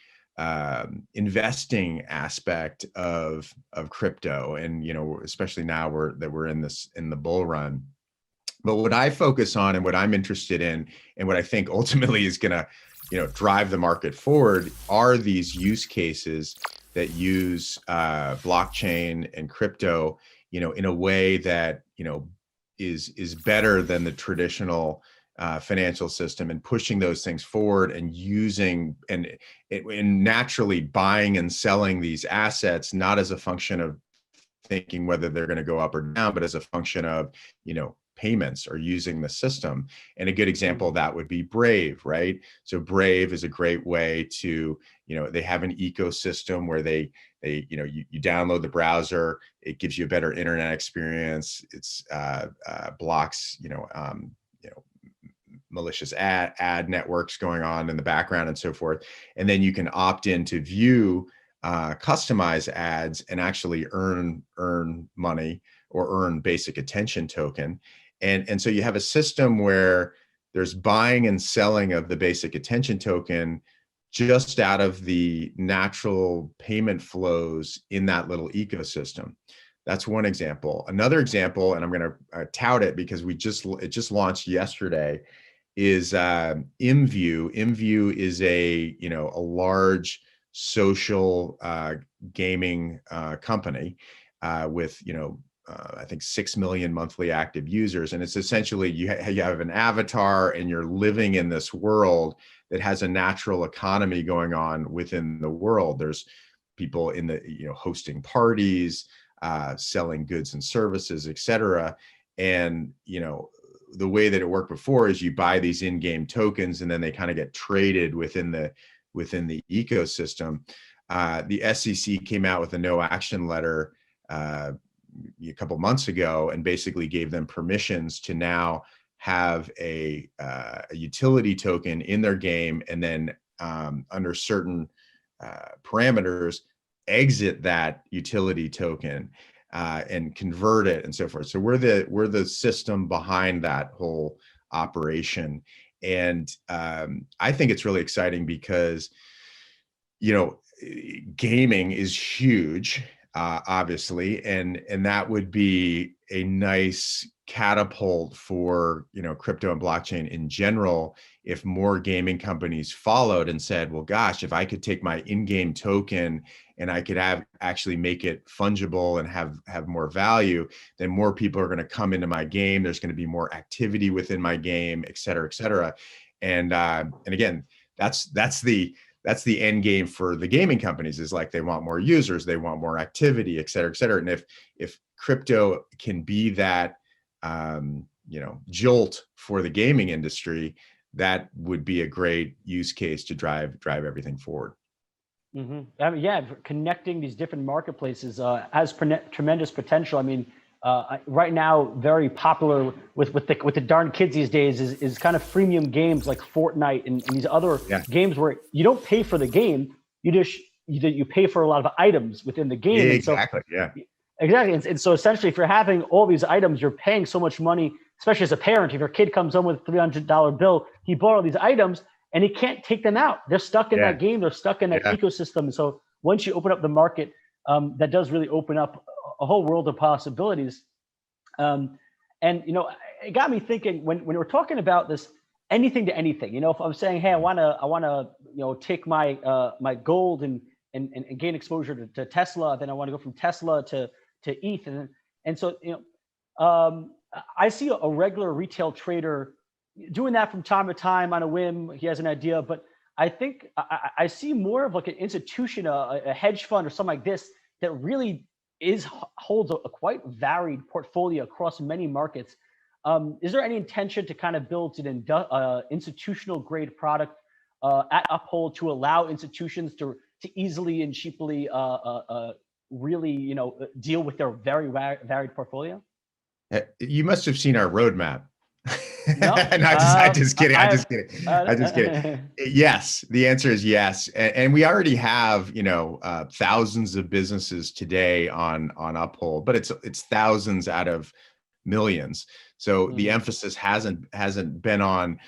investing aspect of crypto, and especially now we're in the bull run. But what I focus on and what I'm interested in, and what I think ultimately is going to drive the market forward, are these use cases that use blockchain and crypto in a way that is better than the traditional financial system, and pushing those things forward, and using and naturally buying and selling these assets, not as a function of thinking whether they're going to go up or down, but as a function of payments or using the system. And a good example of that would be Brave, right? So Brave is a great way to, they have an ecosystem where they you download the browser, it gives you a better internet experience. It's blocks, malicious ad networks going on in the background and so forth. And then you can opt in to view customize ads and actually earn money or earn basic attention token. And so you have a system where there's buying and selling of the basic attention token just out of the natural payment flows in that little ecosystem. That's one example. Another example, and I'm going to tout it because it just launched yesterday, is ImView. ImView is a large social gaming company with I think 6 million monthly active users, and it's essentially you have an avatar and you're living in this world that has a natural economy going on within the world. There's people in the hosting parties, selling goods and services, etc. And the way that it worked before is you buy these in-game tokens and then they kind of get traded within the ecosystem. The SEC came out with a no action letter a couple months ago and basically gave them permissions to now have a utility token in their game, and then under certain parameters exit that utility token and convert it and so forth. So we're the system behind that whole operation. And I think it's really exciting because gaming is huge, obviously, and that would be a nice catapult for crypto and blockchain in general if more gaming companies followed and said, well, gosh, if I could take my in-game token and I could actually make it fungible and have more value, then more people are going to come into my game. There's going to be more activity within my game, et cetera, et cetera. And again, that's the end game for the gaming companies, is like they want more users, they want more activity, et cetera, et cetera. And if crypto can be that jolt for the gaming industry, that would be a great use case to drive everything forward. Mm-hmm. I mean, connecting these different marketplaces has tremendous potential. I mean, right now, very popular with the darn kids these days is kind of freemium games like Fortnite and these other games where you don't pay for the game, you pay for a lot of items within the game. Yeah, exactly. Exactly. And so essentially, if you're having all these items, you're paying so much money, especially as a parent. If your kid comes home with a $300 bill, he bought all these items and he can't take them out. They're stuck in that game. They're stuck in that ecosystem. And so once you open up the market, that does really open up a whole world of possibilities. And it got me thinking when we're talking about this, anything to anything. If I'm saying, hey, I want to take my my gold and gain exposure to Tesla, then I want to go from Tesla to ETH, and so I see a regular retail trader doing that from time to time on a whim. He has an idea, but I think I see more of like an institution, a hedge fund or something like this that really holds a quite varied portfolio across many markets. Is there any intention to kind of build an institutional grade product at Uphold to allow institutions to to easily and cheaply really, deal with their very varied portfolio? You must have seen our roadmap. No, No, I just kidding. I just kidding. I just kidding. Yes, the answer is yes, and we already have thousands of businesses today on Uphold, but it's thousands out of millions. So the emphasis hasn't been on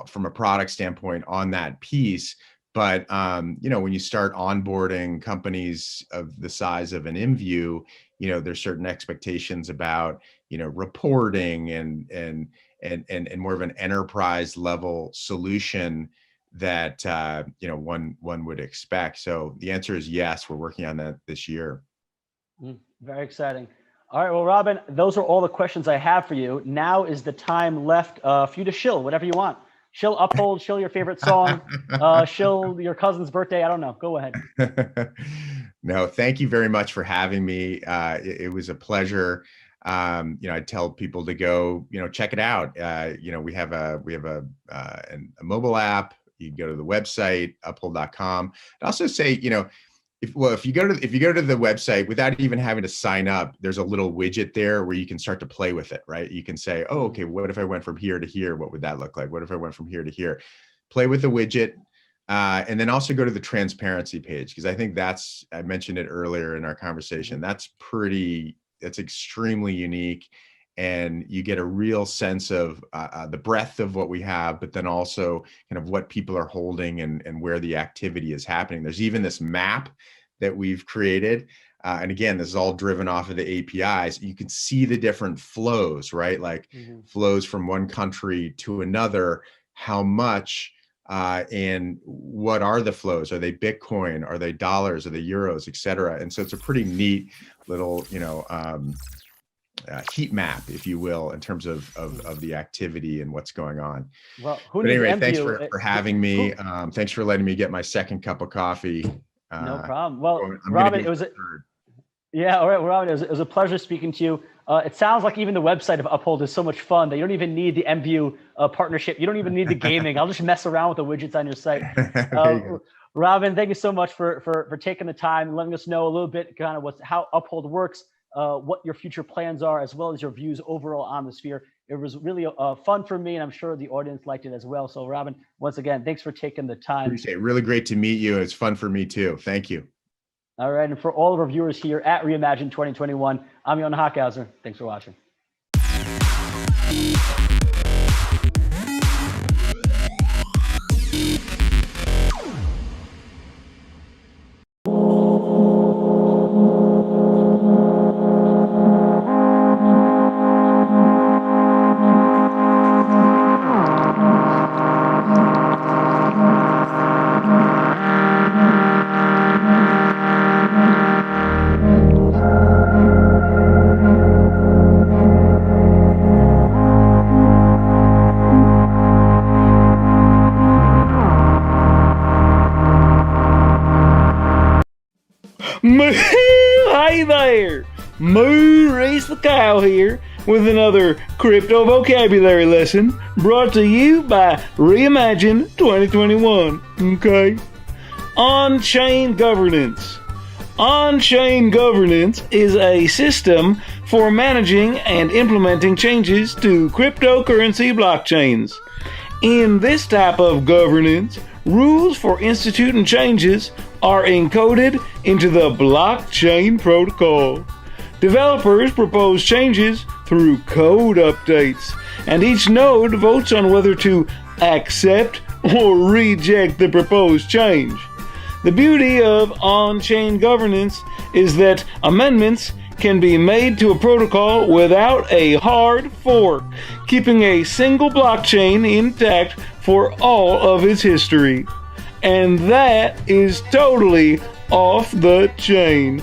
from a product standpoint on that piece. But when you start onboarding companies of the size of an InView, there's certain expectations about reporting and more of an enterprise level solution that one would expect. So the answer is yes. We're working on that this year. Very exciting. All right, well, Robin, those are all the questions I have for you. Now is the time left for you to shill whatever you want. Shill Uphold, shill your favorite song, shill your cousin's birthday. I don't know. Go ahead. No, thank you very much for having me. It was a pleasure. I tell people to go, check it out. We have a mobile app. You can go to the website, uphold.com. I'd also say, if you go to the website without even having to sign up, there's a little widget there where you can start to play with it, right? You can say, oh, okay, what if I went from here to here? What would that look like? What if I went from here to here? Play with the widget. And then also go to the transparency page, because I think I mentioned it earlier in our conversation. That's extremely unique. And you get a real sense of the breadth of what we have, but then also kind of what people are holding and where the activity is happening. There's even this map that we've created. And again, this is all driven off of the APIs. You can see the different flows, right? Like flows from one country to another, how much, and what are the flows? Are they Bitcoin? Are they dollars? Are they euros, et cetera? And so it's a pretty neat little, heat map, if you will, in terms of the activity and what's going on. Well, anyway, thanks for having me. Thanks for letting me get my second cup of coffee. No problem. Well, Robin, it was all right, Robin, it was a pleasure speaking to you. It sounds like even the website of Uphold is so much fun that you don't even need the MView partnership. You don't even need the gaming. I'll just mess around with the widgets on your site. Robin, thank you so much for taking the time and letting us know a little bit kind of how Uphold works, what your future plans are, as well as your views overall on the sphere. It was really fun for me, and I'm sure the audience liked it as well. So Robin, once again, thanks for taking the time. Appreciate it. Really great to meet you. It's fun for me too. Thank you. All right, and for all of our viewers here at Reimagine 2021, I'm Jon Hockhauser. Thanks for watching. Hey there! Maurice the Cow here with another crypto vocabulary lesson brought to you by Reimagine 2021. Okay? On-chain governance. On-chain governance is a system for managing and implementing changes to cryptocurrency blockchains. In this type of governance, rules for instituting changes are encoded into the blockchain protocol. Developers propose changes through code updates, and each node votes on whether to accept or reject the proposed change. The beauty of on-chain governance is that amendments can be made to a protocol without a hard fork, keeping a single blockchain intact for all of its history. And that is totally off the chain.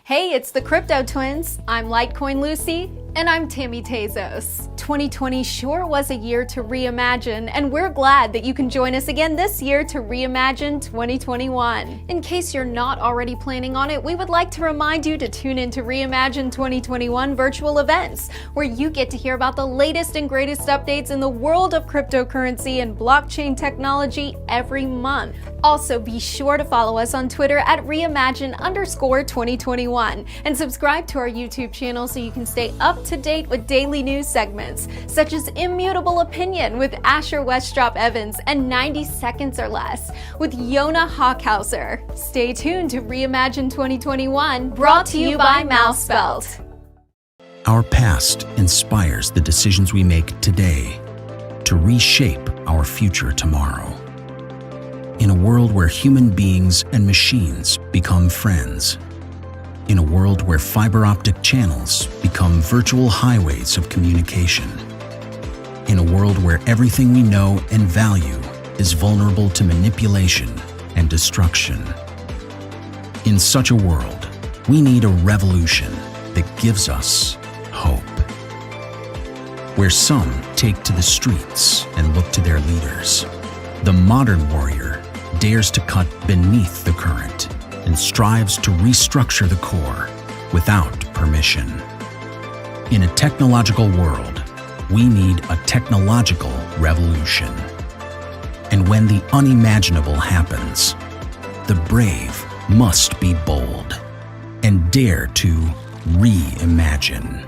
Hey, it's the Crypto Twins. I'm Litecoin Lucy. And I'm Tammy Tezos. 2020 sure was a year to reimagine, and we're glad that you can join us again this year to Reimagine 2021. In case you're not already planning on it, we would like to remind you to tune into Reimagine 2021 virtual events, where you get to hear about the latest and greatest updates in the world of cryptocurrency and blockchain technology every month. Also, be sure to follow us on Twitter at Reimagine_2021 and subscribe to our YouTube channel so you can stay up to date with daily news segments such as Immutable Opinion with Asher Westrop Evans and 90 Seconds or Less with Yona Hawkhauser. Stay tuned to Reimagine 2021, brought to you by Mousebelt. Our past inspires the decisions we make today to reshape our future tomorrow. In a world where human beings and machines become friends, in a world where fiber optic channels become virtual highways of communication, in a world where everything we know and value is vulnerable to manipulation and destruction. In such a world, we need a revolution that gives us hope. Where some take to the streets and look to their leaders, the modern warrior dares to cut beneath the current and strives to restructure the core without permission. In a technological world, we need a technological revolution. And when the unimaginable happens, the brave must be bold and dare to reimagine.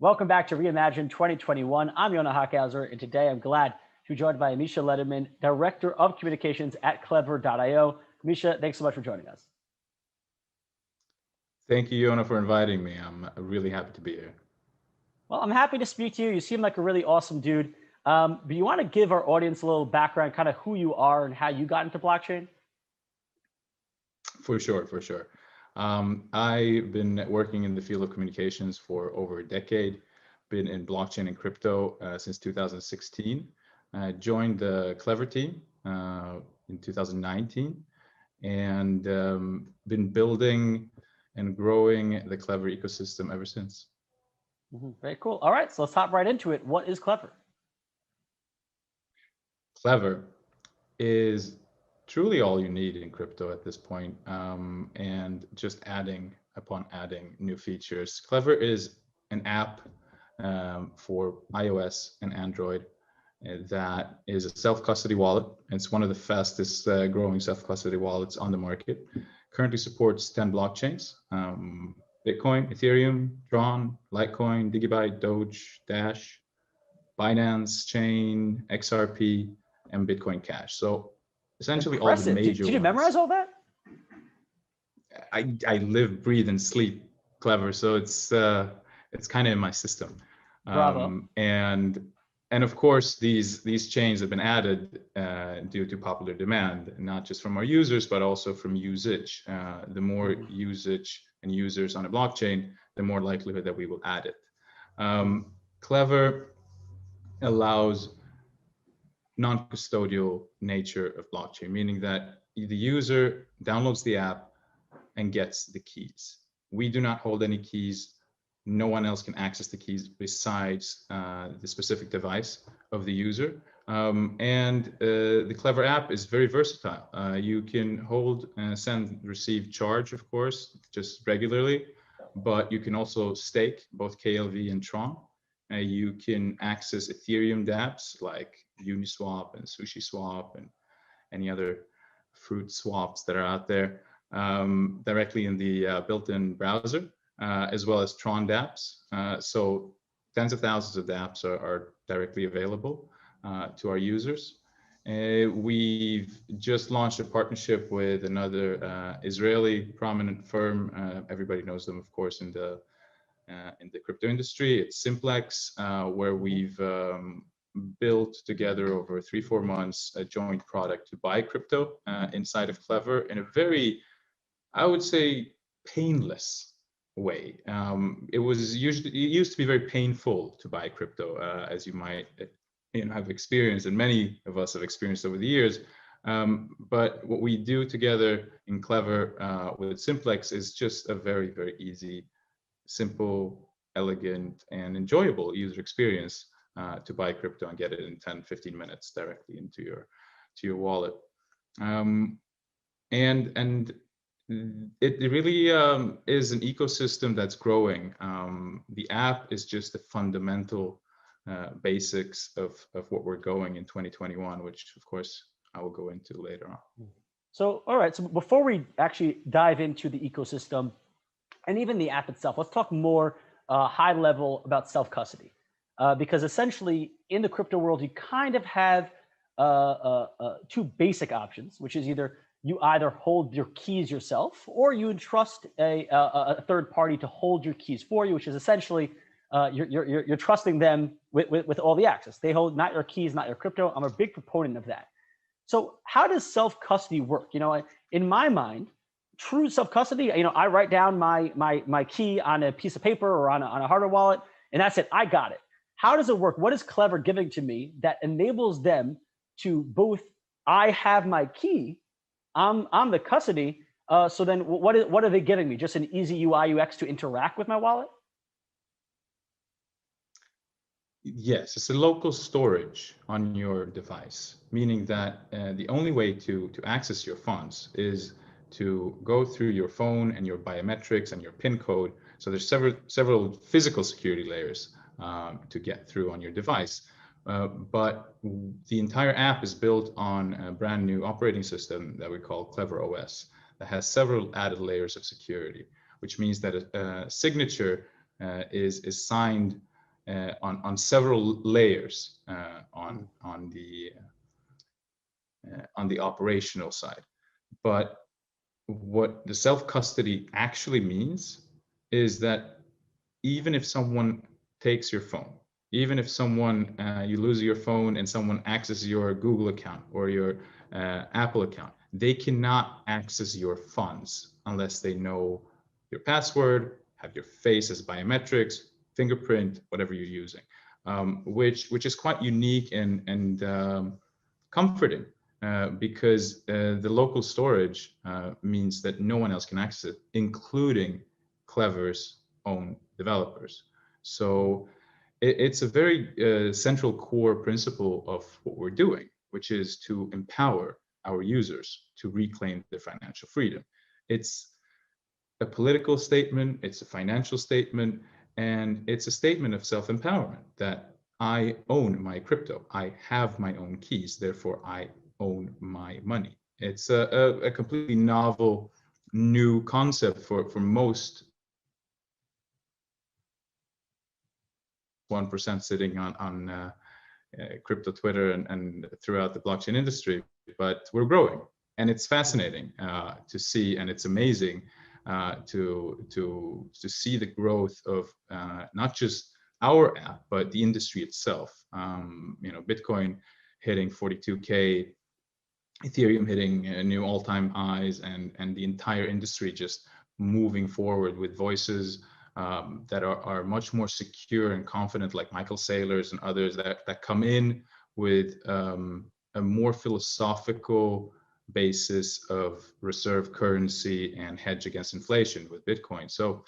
Welcome back to Reimagine 2021. I'm Yona Hawkhauser, and today I'm glad to be joined by Misha Lederman, Director of Communications at Clever.io. Misha, thanks so much for joining us. Thank you, Yona, for inviting me. I'm really happy to be here. Well, I'm happy to speak to you. You seem like a really awesome dude. But you want to give our audience a little background, kind of who you are and how you got into blockchain? For sure, for sure. I've been working in the field of communications for over a decade, been in blockchain and crypto since 2016. I joined the Clever team in 2019 and been building and growing the Clever ecosystem ever since. Very cool. All right, so let's hop right into it. What is Clever? Clever is truly all you need in crypto at this point, and just adding upon adding new features. Clever is an app for iOS and Android that is a self-custody wallet. It's one of the fastest growing self-custody wallets on the market. Currently supports 10 blockchains: Bitcoin, Ethereum, Tron, Litecoin, Digibyte, Doge, Dash, Binance Chain, XRP, and Bitcoin Cash. So essentially Impressive. all the major Did you memorize all that? I live, breathe, and sleep Clever, so it's kind of in my system. Bravo. And of course these chains have been added due to popular demand, not just from our users but also from usage. The more usage and users on a blockchain, the more likelihood that we will add it. Clever allows non-custodial nature of blockchain, meaning that the user downloads the app and gets the keys. We do not hold any keys. No one else can access the keys besides the specific device of the user. The Clever app is very versatile. You can hold, send, receive, charge, of course, just regularly, but you can also stake both KLV and Tron. You can access Ethereum dApps like Uniswap and SushiSwap and any other fruit swaps that are out there. directly in the built-in browser, as well as Tron dApps. So tens of thousands of dApps are directly available to our users. We've just launched a partnership with another Israeli prominent firm. Everybody knows them, of course, in the crypto industry. It's Simplex, where we've built together over 3-4 months a joint product to buy crypto inside of Clever in a very, I would say, painless way. It used to be very painful to buy crypto, as you might have experienced, and many of us have experienced over the years. But what we do together in Clever with Simplex is just a very, very easy, simple, elegant, and enjoyable user experience to buy crypto and get it in 10-15 minutes directly into your wallet. And it really is an ecosystem that's growing. The app is just the fundamental basics of what we're going in 2021, which of course I will go into later on. So, all right. So before we actually dive into the ecosystem and even the app itself, let's talk more high level about self-custody. Because essentially in the crypto world, you kind of have two basic options, which is you either hold your keys yourself or you entrust a third party to hold your keys for you, which is essentially you're trusting them with all the access. They hold not your keys, not your crypto. I'm a big proponent of that. So how does self-custody work? In my mind, true self-custody, I write down my key on a piece of paper or on a hardware wallet, and that's it. I got it. How does it work? What is Clever giving to me that enables them to both, I have my key, I'm the custody, so then what are they giving me? Just an easy UI UX to interact with my wallet? Yes, it's a local storage on your device, meaning that the only way to access your funds is to go through your phone and your biometrics and your PIN code. So there's several physical security layers to get through on your device. But the entire app is built on a brand new operating system that we call Clever OS that has several added layers of security, which means that a signature is signed on several layers on the operational side. But what the self-custody actually means is that even if someone takes your phone, even if you lose your phone and someone accesses your Google account or your Apple account, they cannot access your funds unless they know your password, have your face as biometrics, fingerprint, whatever you're using, which is quite unique and comforting because the local storage means that no one else can access it, including Clever's own developers. So it's a very central core principle of what we're doing, which is to empower our users to reclaim their financial freedom. It's a political statement, it's a financial statement, and it's a statement of self-empowerment that I own my crypto. I have my own keys, therefore I own my money. It's a completely novel, new concept for most 1% sitting on crypto Twitter and throughout the blockchain industry, but we're growing, and it's fascinating to see, and it's amazing to see the growth of not just our app but the industry itself. Bitcoin hitting 42K, Ethereum hitting new all-time highs, and the entire industry just moving forward with voices that are much more secure and confident, like Michael Saylor's and others that come in with a more philosophical basis of reserve currency and hedge against inflation with Bitcoin. So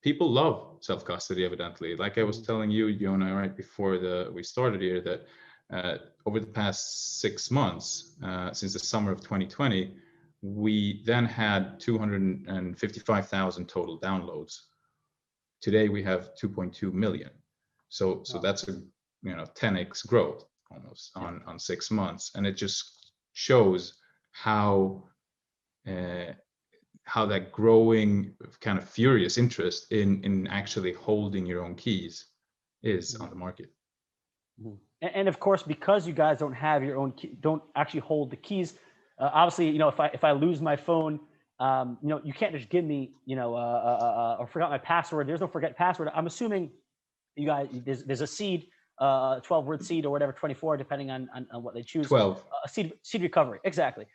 people love self-custody, evidently. Like I was telling you, Yona, right before we started here, that over the past 6 months, since the summer of 2020, we then had 255,000 total downloads. Today we have 2.2 million. So that's a 10x growth almost on 6 months, and it just shows how how that growing kind of furious interest in actually holding your own keys is on the market. And of course, because you guys don't have your own key, don't actually hold the keys. Obviously, if I lose my phone, you can't just give me, or forgot my password. There's no forget password. I'm assuming you guys, there's a seed, 12-word seed or whatever, 24, depending on what they choose. 12. Seed recovery, exactly.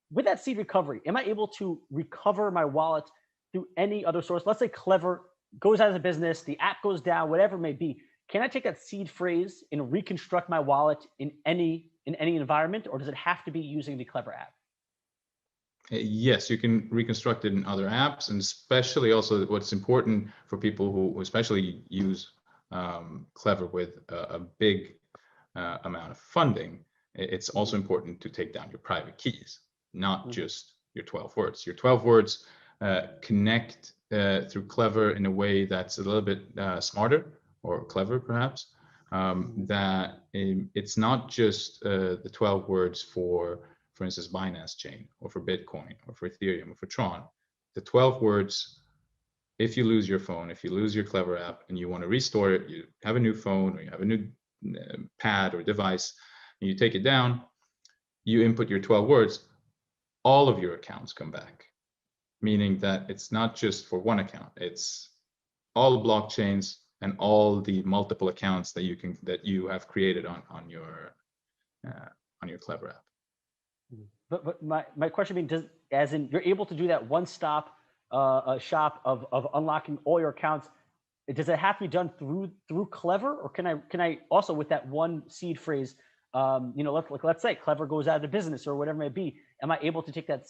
With that seed recovery, am I able to recover my wallet through any other source? Let's say Clever goes out of business, the app goes down, whatever it may be. Can I take that seed phrase and reconstruct my wallet in any environment, or does it have to be using the Clever app? Yes, you can reconstruct it in other apps, and especially also what's important for people who especially use Clever with a big amount of funding. It's also important to take down your private keys, not just your 12 words. Your 12 words connect through Clever in a way that's a little bit smarter or clever, perhaps. That it's not just the 12 words for instance, Binance Chain, or for Bitcoin, or for Ethereum, or for Tron. The 12 words, if you lose your phone, if you lose your Clever app and you want to restore it, you have a new phone, or you have a new pad or device, and you take it down, you input your 12 words, all of your accounts come back. Meaning that it's not just for one account, it's all blockchains and all the multiple accounts that you have created on your Clever app. But my question being, as in you're able to do that one-stop shop of unlocking all your accounts. Does it have to be done through Clever, or can I also, with that one seed phrase, let's say Clever goes out of business or whatever it may be, am I able to take that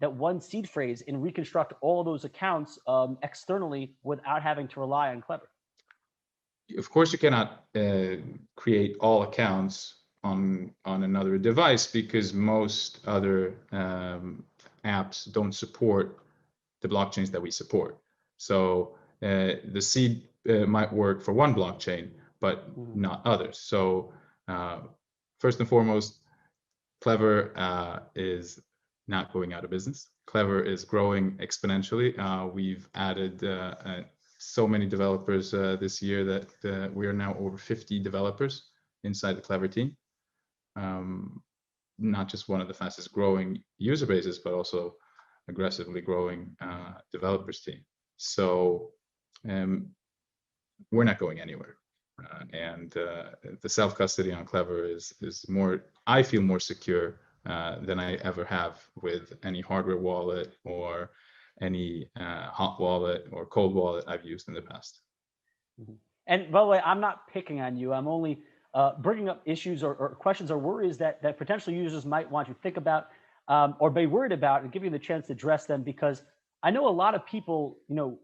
one seed phrase and reconstruct all those accounts externally without having to rely on Clever? Of course, you cannot create all accounts on another device, because most other apps don't support the blockchains that we support. So the seed might work for one blockchain, but not others. So first and foremost, Clever is not going out of business. Clever is growing exponentially. We've added so many developers this year that we are now over 50 developers inside the Clever team. Not just one of the fastest growing user bases, but also aggressively growing developers team. So we're not going anywhere. And the self-custody on Clever is more, I feel, more secure than I ever have with any hardware wallet or any hot wallet or cold wallet I've used in the past. And by the way, I'm not picking on you. I'm only bringing up issues or questions or worries that potential users might want to think about or be worried about, and give you the chance to address them, because I know a lot of people, who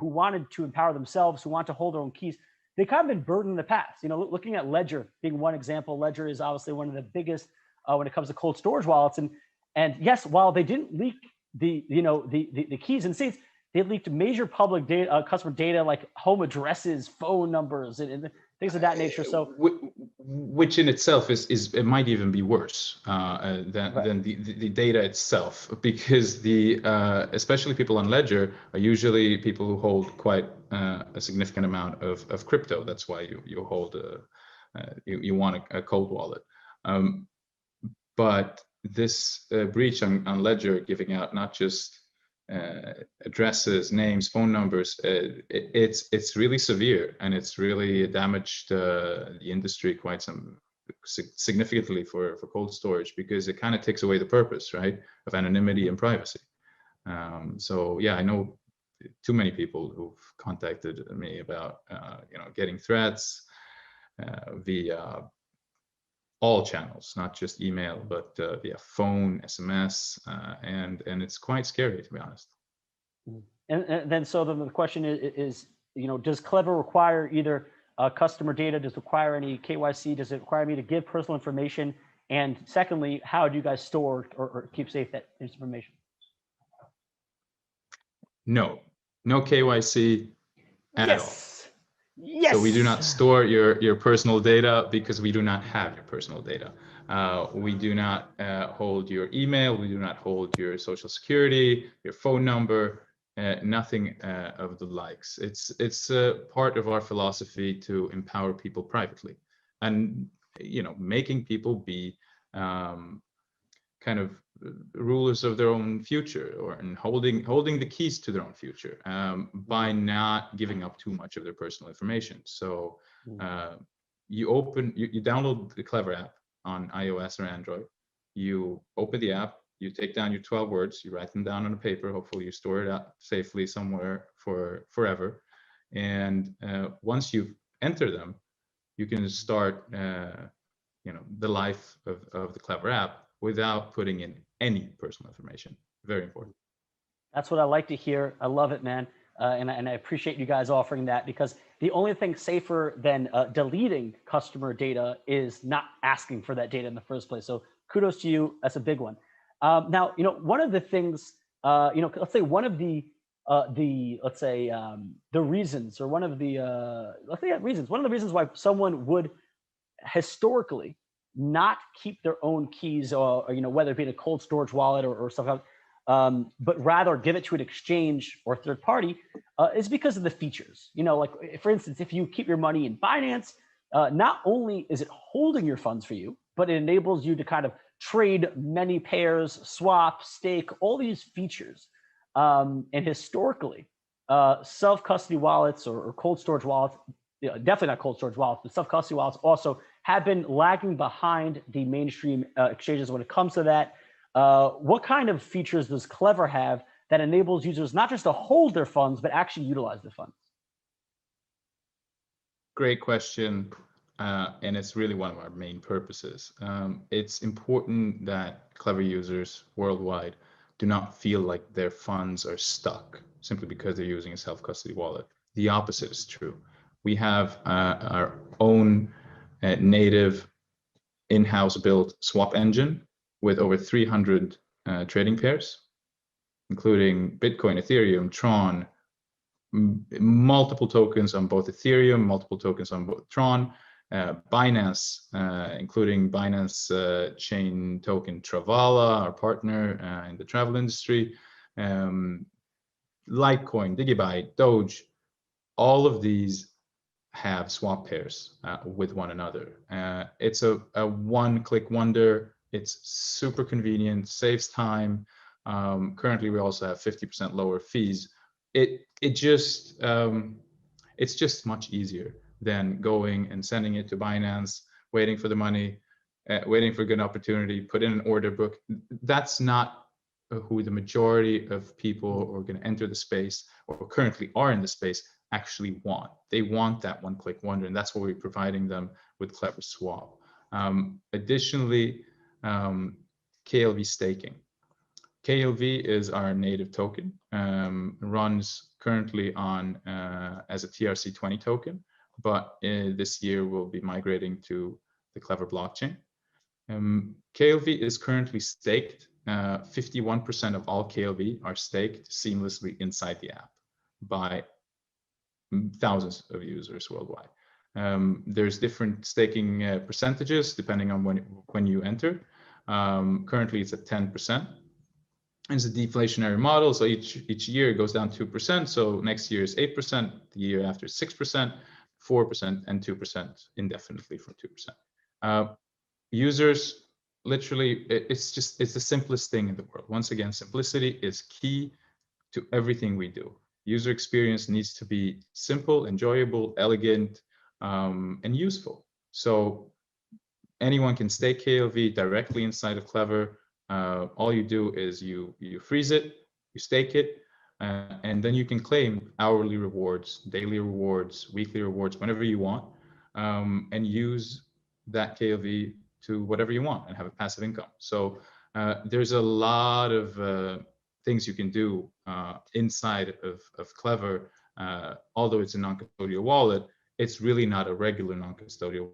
wanted to empower themselves, who want to hold their own keys. They kind of been burdened in the past. Looking at Ledger being one example. Ledger is obviously one of the biggest when it comes to cold storage wallets, and yes, while they didn't leak the keys and seeds, they leaked major public data, customer data, like home addresses, phone numbers, and things of that nature. So, which in itself is it might even be worse than the data itself, because especially people on Ledger are usually people who hold quite a significant amount of crypto. That's why you hold you want a cold wallet. But this breach on Ledger, giving out not just addresses, names, phone numbers, it's really severe, and it's really damaged the industry quite significantly for cold storage, because it kind of takes away the purpose, right, of anonymity and privacy. So yeah, I know too many people who've contacted me about getting threats via all channels, not just email, but via phone, SMS, and it's quite scary, to be honest. And then the question is, does Clever require either customer data? Does it require any KYC? Does it require me to give personal information? And secondly, how do you guys store or keep safe that information? No KYC at all. Yes. So we do not store your personal data, because we do not have your personal data. We do not hold your email. We do not hold your social security, your phone number, nothing of the likes. It's part of our philosophy to empower people privately, and making people be kind of rulers of their own future, and holding the keys to their own future by not giving up too much of their personal information. So you download the Clever app on iOS or Android. You open the app, you take down your 12 words, you write them down on a paper. Hopefully you store it out safely somewhere for forever. And once you enter them, you can start the life of the Clever app without putting in any personal information. Very important. That's what I like to hear. I love it, man. And I appreciate you guys offering that, because the only thing safer than deleting customer data is not asking for that data in the first place. So kudos to you. That's a big one. Now, one of the things, let's say one of the reasons, or one of the reasons why someone would historically not keep their own keys, or whether it be in a cold storage wallet or stuff like that, but rather give it to an exchange or third party, is because of the features. Like, for instance, if you keep your money in Binance, not only is it holding your funds for you, but it enables you to kind of trade many pairs, swap, stake, all these features. And historically, self-custody wallets or cold storage wallets, definitely not cold storage wallets, but self-custody wallets also have been lagging behind the mainstream exchanges when it comes to that. What kind of features does Clever have that enables users not just to hold their funds, but actually utilize the funds? Great question. And it's really one of our main purposes. It's important that Clever users worldwide do not feel like their funds are stuck simply because they're using a self-custody wallet. The opposite is true. We have our own native in-house built swap engine with over 300 trading pairs, including Bitcoin, Ethereum, Tron, multiple tokens on both Ethereum, multiple tokens on both Tron, Binance, including Binance chain token Travala, our partner in the travel industry, Litecoin, Digibyte, Doge. All of these have swap pairs with one another. It's a one-click wonder. It's super convenient, saves time. Currently, we also have 50% lower fees. It's just much easier than going and sending it to Binance, waiting for the money, waiting for a good opportunity, put in an order book. That's not who the majority of people who are going to enter the space or currently are in the space actually want. They want that one-click wonder, and that's what we're providing them with Clever Swap. Additionally, KLV staking. KLV is our native token, runs currently on as a TRC20 token, but this year we'll be migrating to the Clever blockchain. KLV is currently staked. 51% of all KLV are staked seamlessly inside the app by thousands of users worldwide. There's different staking percentages depending on when you enter. Currently, it's at 10%. It's a deflationary model, so each year it goes down 2%. So next year is 8%, the year after 6%, 4%, and 2% indefinitely from 2%. Users, literally, it's the simplest thing in the world. Once again, simplicity is key to everything we do. User experience needs to be simple, enjoyable, elegant, and useful. So anyone can stake KLV directly inside of Clever. All you do is you freeze it, you stake it, and then you can claim hourly rewards, daily rewards, weekly rewards, whenever you want, and use that KLV to whatever you want and have a passive income. So there's a lot of things you can do inside of Clever. Although it's a non-custodial wallet, it's really not a regular non-custodial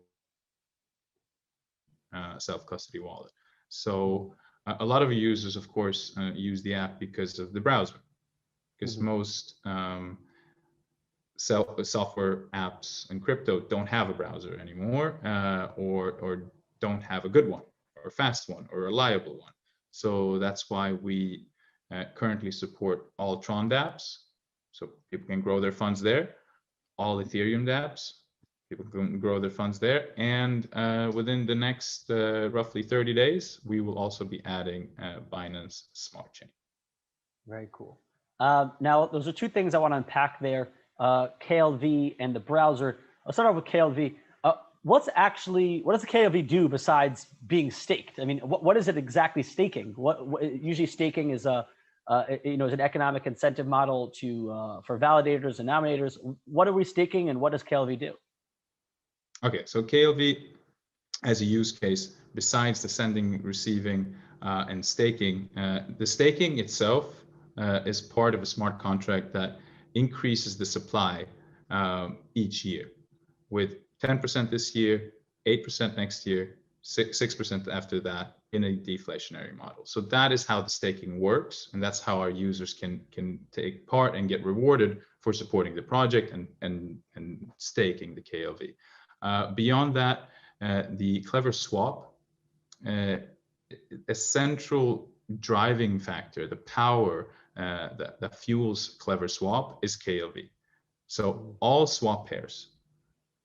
self-custody wallet. So a lot of users, of course, use the app because of the browser, because most software apps and crypto don't have a browser anymore, or don't have a good one. or fast one or reliable one. So that's why we currently support all Tron dApps, so people can grow their funds there, all Ethereum dApps, people can grow their funds there, and within the next roughly 30 days, we will also be adding Binance Smart Chain. Very cool. Now, those are two things I want to unpack there, KLV and the browser. I'll start off with KLV. What does the KLV do besides being staked? I mean, what is it exactly staking? Usually staking is is an economic incentive model for validators and nominators. What are we staking, and what does KLV do? Okay, so KLV as a use case, besides the sending, receiving, and staking, the staking itself is part of a smart contract that increases the supply each year, with 10% this year, 8% next year, 6% after that in a deflationary model. So that is how the staking works, and that's how our users can take part and get rewarded for supporting the project and staking the KLV. Beyond that, the Clever Swap, a central driving factor, the power that fuels Clever Swap is KLV. So all swap pairs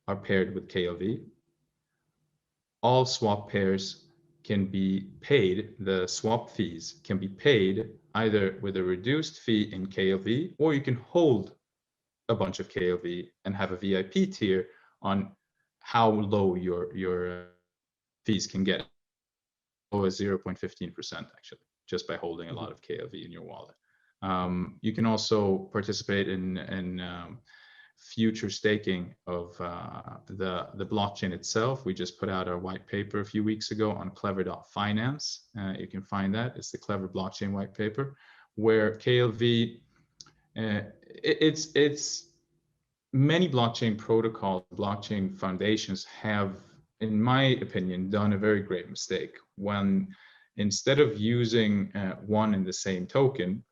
are paired with KLV. All swap pairs can be paid, the swap fees can be paid either with a reduced fee in KLV, or you can hold a bunch of KLV and have a VIP tier on how low your fees can get. Low as 0.15% actually, just by holding a lot of KLV in your wallet. You can also participate in future staking of the blockchain itself. We just put out our white paper a few weeks ago on clever.finance. You can find that. It's the Clever blockchain white paper, where KLV, it's many blockchain protocols, blockchain foundations have, in my opinion, done a very great mistake when, instead of using one and the same token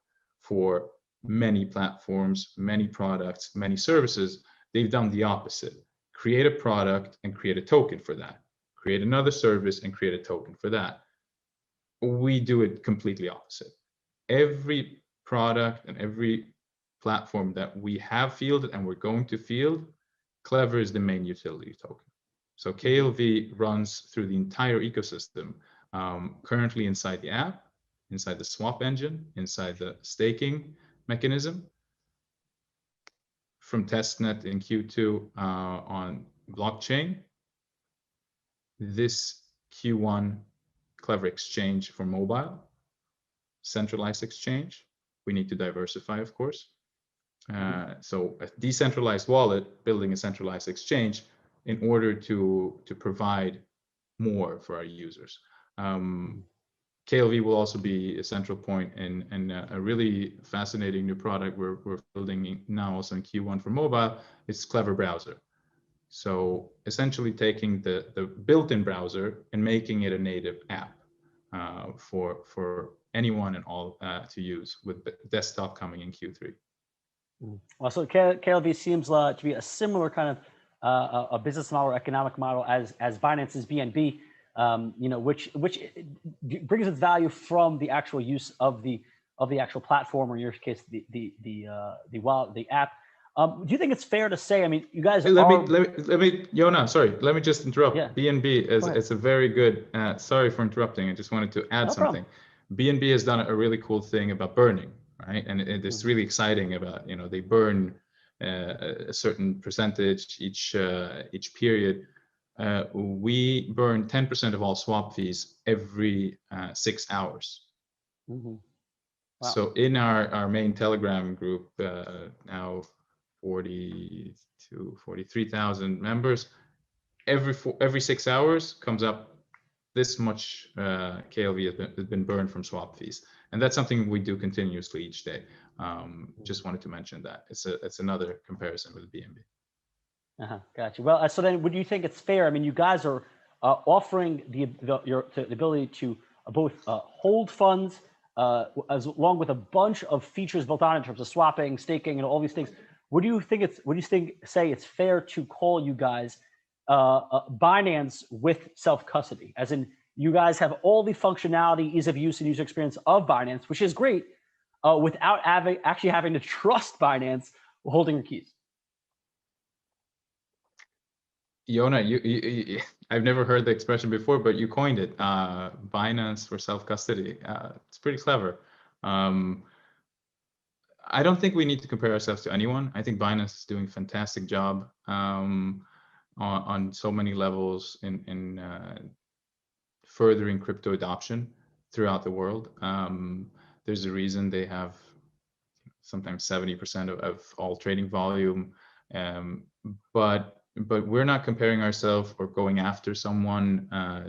for many platforms, many products, many services, they've done the opposite. Create a product and create a token for that. Create another service and create a token for that. We do it completely opposite. Every product and every platform that we have fielded and we're going to field, Clever is the main utility token. So KLV runs through the entire ecosystem, currently inside the app, inside the swap engine, inside the staking mechanism, from testnet in Q2 on blockchain. This Q1, Clever Exchange for mobile, centralized exchange. We need to diversify, of course. So a decentralized wallet, building a centralized exchange in order to provide more for our users. KLV will also be a central point in a really fascinating new product we're building now also in Q1 for mobile. It's Clever Browser. So essentially taking the built-in browser and making it a native app for anyone and all to use, with the desktop coming in Q3. Well, so KLV seems to be a similar kind of a business model or economic model as Binance's BNB. Which brings its value from the actual use of the actual platform, or in your case, the wallet, the app. Do you think it's fair to say? I mean, you guys let me, Yona. Sorry, let me just interrupt. Yeah. BNB is a very good. Sorry for interrupting. I just wanted to add something. BNB has done a really cool thing about burning, right? And it's really exciting about, they burn a certain percentage each period. We burn 10% of all swap fees every 6 hours. Mm-hmm. Wow. So in our main Telegram group, now 43,000 members, every 6 hours comes up this much KLV has been burned from swap fees, and that's something we do continuously each day. Just wanted to mention that it's another comparison with BNB. Gotcha. Well, so then would you think it's fair? I mean, you guys are offering the ability to both hold funds along with a bunch of features built on in terms of swapping, staking, and all these things. Would you say it's fair to call you guys Binance with self-custody? As in, you guys have all the functionality, ease of use, and user experience of Binance, which is great, without actually having to trust Binance holding your keys. Yona, I've never heard the expression before, but you coined it. Binance for self-custody. It's pretty clever. I don't think we need to compare ourselves to anyone. I think Binance is doing a fantastic job on so many levels in furthering crypto adoption throughout the world. There's a reason they have sometimes 70% of all trading volume, but we're not comparing ourselves or going after someone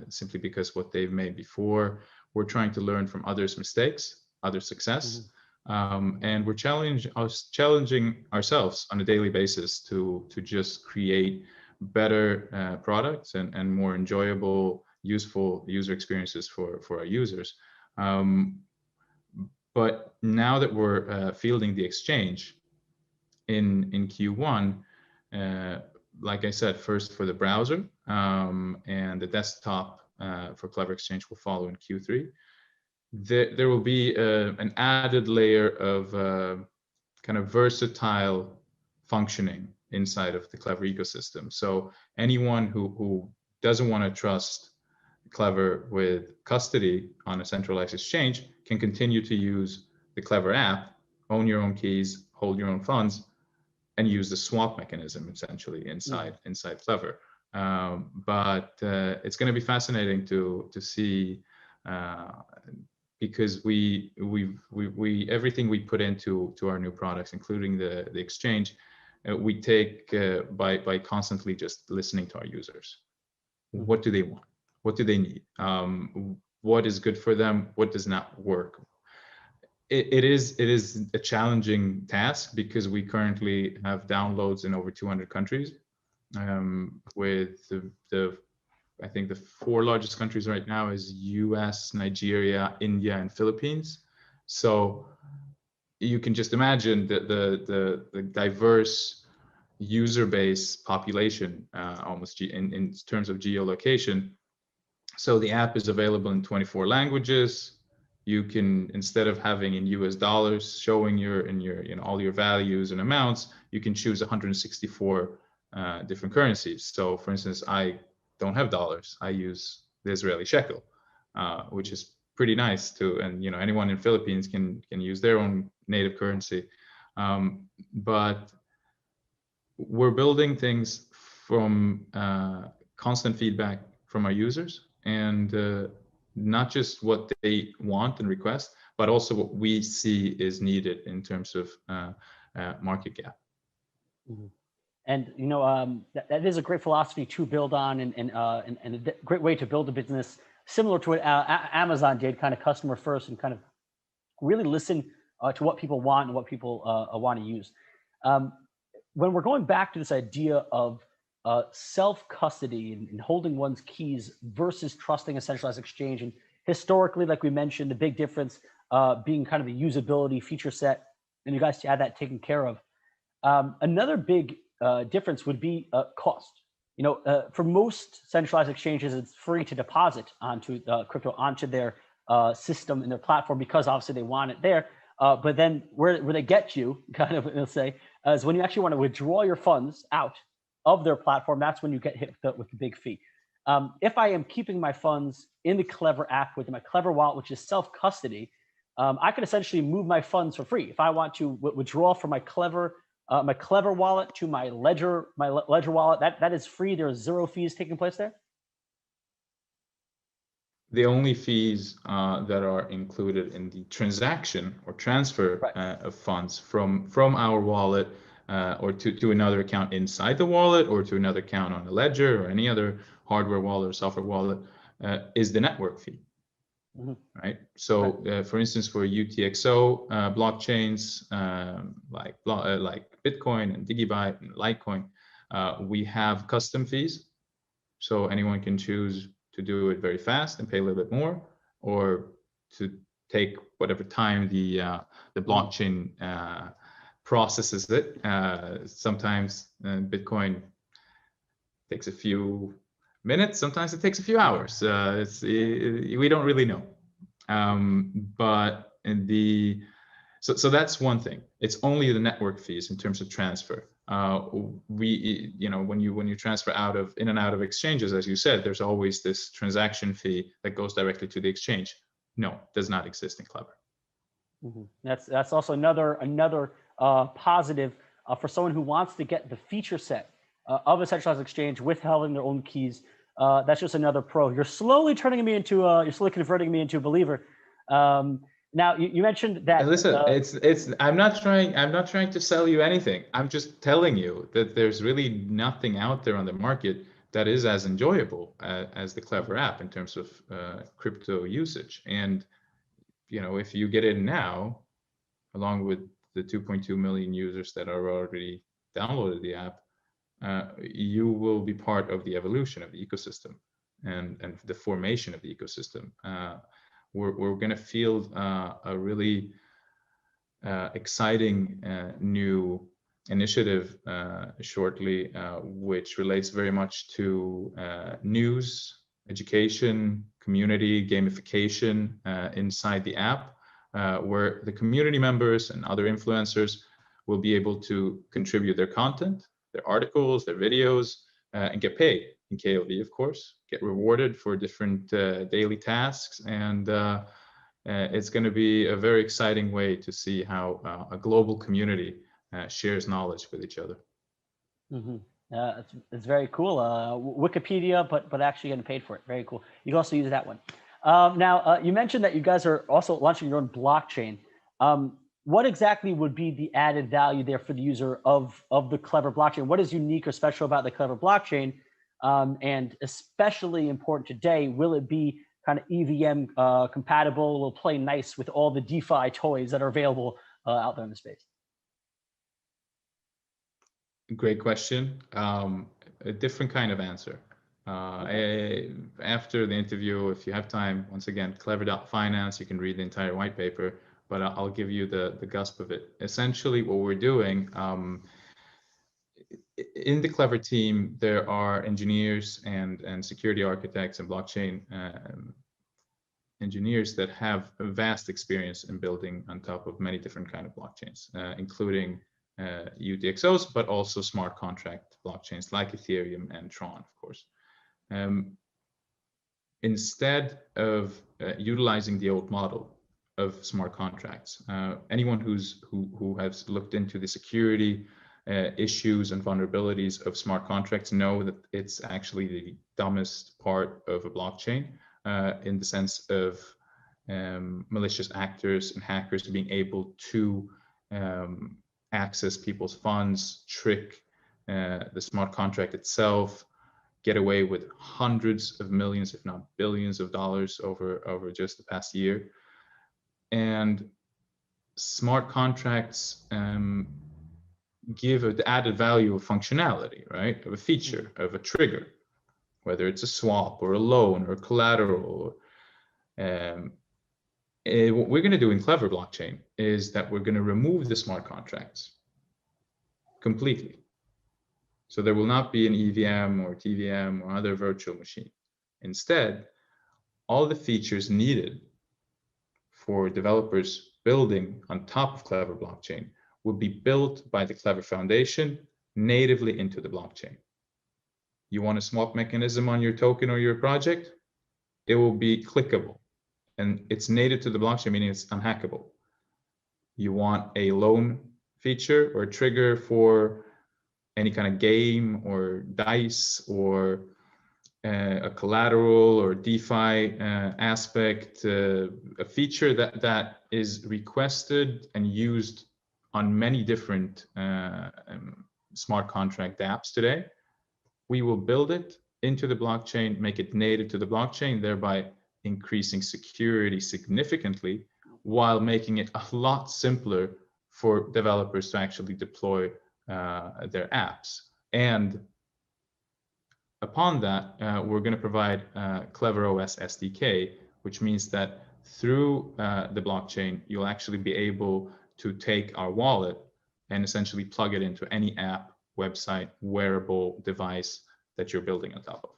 simply because what they've made before. We're trying to learn from others' mistakes, other success. And we're challenging ourselves on a daily basis to just create better products and more enjoyable, useful user experiences for our users. But now that we're fielding the exchange in Q1, like I said, first for the browser and the desktop for Clever Exchange will follow in Q3. There will be an added layer of kind of versatile functioning inside of the Clever ecosystem. So anyone who doesn't want to trust Clever with custody on a centralized exchange can continue to use the Clever app, own your own keys, hold your own funds, and use the swap mechanism essentially inside Clever. But it's going to be fascinating to see. Because we everything we put into our new products, including the exchange, we take by constantly just listening to our users. What do they want? What do they need? What is good for them? What does not work? It is a challenging task because we currently have downloads in over 200 countries, with the I think the 4 largest countries right now is US, Nigeria, India, and Philippines. So you can just imagine the diverse user base population, almost in terms of geolocation. So the app is available in 24 languages. You can, instead of having in US dollars showing all your values and amounts, you can choose 164 different currencies. So for instance, I don't have dollars. I use the Israeli shekel, which is pretty nice too. And anyone in Philippines can use their own native currency. But we're building things from constant feedback from our users, and not just what they want and request, but also what we see is needed in terms of market gap. And that is a great philosophy to build on, and a great way to build a business similar to what Amazon did, kind of customer first, and kind of really listen to what people want and what people want to use. When we're going back to this idea of self-custody and holding one's keys versus trusting a centralized exchange, and historically, like we mentioned, the big difference being kind of the usability feature set, and you guys had that taken care of. Another big difference would be cost. For most centralized exchanges, it's free to deposit onto crypto onto their system and their platform because obviously they want it there. But then where they get you, kind of, let's say, is when you actually want to withdraw your funds out of their platform. That's when you get hit with the big fee. If I am keeping my funds in the Clever app with my Clever wallet, which is self-custody, I can essentially move my funds for free. If I want to withdraw from my Clever wallet to my Ledger wallet, that is free. There are 0 fees taking place there. The only fees that are included in the transaction or transfer of funds from our wallet or to another account inside the wallet, or to another account on a Ledger or any other hardware wallet or software wallet, is the network fee. Right. So, for instance, for UTXO blockchains like Bitcoin and Digibyte and Litecoin, we have custom fees. So anyone can choose to do it very fast and pay a little bit more, or to take whatever time the blockchain processes it. Sometimes Bitcoin takes a few minutes. Sometimes it takes a few hours. We don't really know. But so that's one thing. It's only the network fees in terms of transfer. When you transfer in and out of exchanges, as you said, there's always this transaction fee that goes directly to the exchange. No, does not exist in Clever. Mm-hmm. That's also another positive for someone who wants to get the feature set of a centralized exchange with having their own keys. That's just another pro. You're slowly converting me into a believer. Now you mentioned that. Listen, I'm not trying to sell you anything. I'm just telling you that there's really nothing out there on the market that is as enjoyable as the Clever app in terms of crypto usage. And if you get in now, along with the 2.2 million users that are already downloaded the app, you will be part of the evolution of the ecosystem and the formation of the ecosystem. We're going to field a really exciting new initiative shortly, which relates very much to news, education, community, gamification inside the app, where the community members and other influencers will be able to contribute their content, their articles, their videos, and get paid in KLV, of course, get rewarded for different daily tasks. And it's going to be a very exciting way to see how a global community shares knowledge with each other. Mm-hmm. It's very cool. Wikipedia, but actually getting paid for it. Very cool. You can also use that one. Now, you mentioned that you guys are also launching your own blockchain. What exactly would be the added value there for the user of the Clever blockchain? What is unique or special about the Clever blockchain? And especially important today, will it be kind of EVM compatible? Will it play nice with all the DeFi toys that are available out there in the space? Great question. A different kind of answer. After the interview, if you have time, once again, clever.finance, you can read the entire white paper, but I'll give you the gusp of it. Essentially, what we're doing, in the Clever team, there are engineers and security architects and blockchain engineers that have a vast experience in building on top of many different kind of blockchains, including UTXOs, but also smart contract blockchains like Ethereum and Tron, of course. Instead of utilizing the old model of smart contracts, anyone who has looked into the security issues and vulnerabilities of smart contracts know that it's actually the dumbest part of a blockchain, in the sense of malicious actors and hackers being able to access people's funds, trick the smart contract itself, get away with hundreds of millions, if not billions of dollars over just the past year. And smart contracts give the added value of functionality, right? Of a feature, of a trigger, whether it's a swap or a loan or collateral. What we're going to do in Clever blockchain is that we're going to remove the smart contracts completely. So there will not be an EVM or TVM or other virtual machine. Instead, all the features needed for developers building on top of Clever blockchain will be built by the Clever Foundation natively into the blockchain. You want a swap mechanism on your token or your project? It will be clickable, and it's native to the blockchain, meaning it's unhackable. You want a loan feature or trigger for any kind of game or dice or a collateral or DeFi aspect, a feature that is requested and used on many different smart contract apps today. We will build it into the blockchain, make it native to the blockchain, thereby increasing security significantly while making it a lot simpler for developers to actually deploy their apps. And upon that, we're going to provide CleverOS SDK, which means that through the blockchain, you'll actually be able to take our wallet and essentially plug it into any app, website, wearable device that you're building on top of.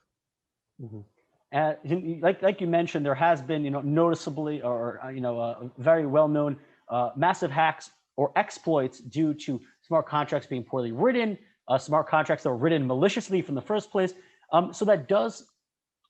Like you mentioned, there has been, noticeably or very well known massive hacks or exploits due to smart contracts being poorly written, smart contracts that were written maliciously from the first place. So there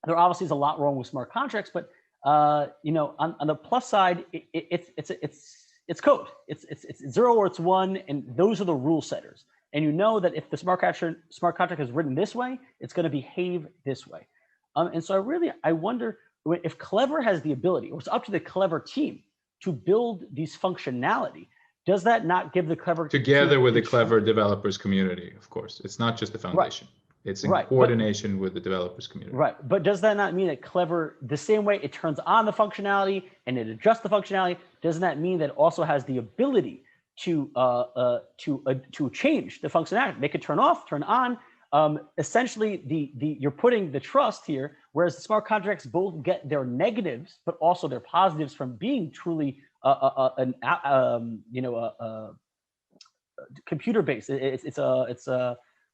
obviously is a lot wrong with smart contracts, but on the plus side, it's code. It's 0 or it's 1, and those are the rule setters. And you know that if the smart contract is written this way, it's going to behave this way. And so I wonder if Clever has the ability, or it's up to the Clever team to build these functionality. Does that not give the Clever together with the Clever developers community? Of course, it's not just the foundation. Right. It's in coordination with the developers community. Right, but does that not mean that Clever, the same way it turns on the functionality and it adjusts the functionality, doesn't that mean that it also has the ability to change the functionality? Make it turn off, turn on. Essentially, you're putting the trust here, whereas the smart contracts both get their negatives, but also their positives from being truly computer based. It's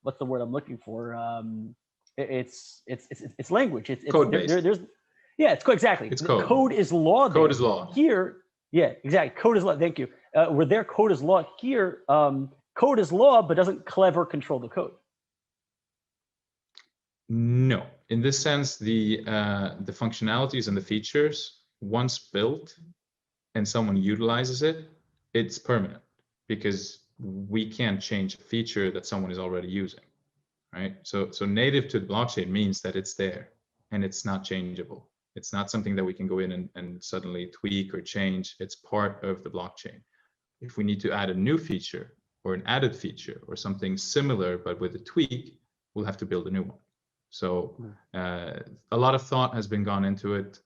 what's the word I'm looking for? It's language. It's code based. It's code, exactly. It's code. Code is law. Code is law. Here, yeah, exactly. Code is law. Thank you. Where their code is law here, code is law, but doesn't Clever control the code? No, in this sense, the functionalities and the features, once built and someone utilizes it, it's permanent, because we can't change a feature that someone is already using, right? So native to the blockchain means that it's there and it's not changeable. It's not something that we can go in and suddenly tweak or change. It's part of the blockchain. If we need to add a new feature or an added feature or something similar but with a tweak, we'll have to build a new one. So a lot of thought has been gone into it,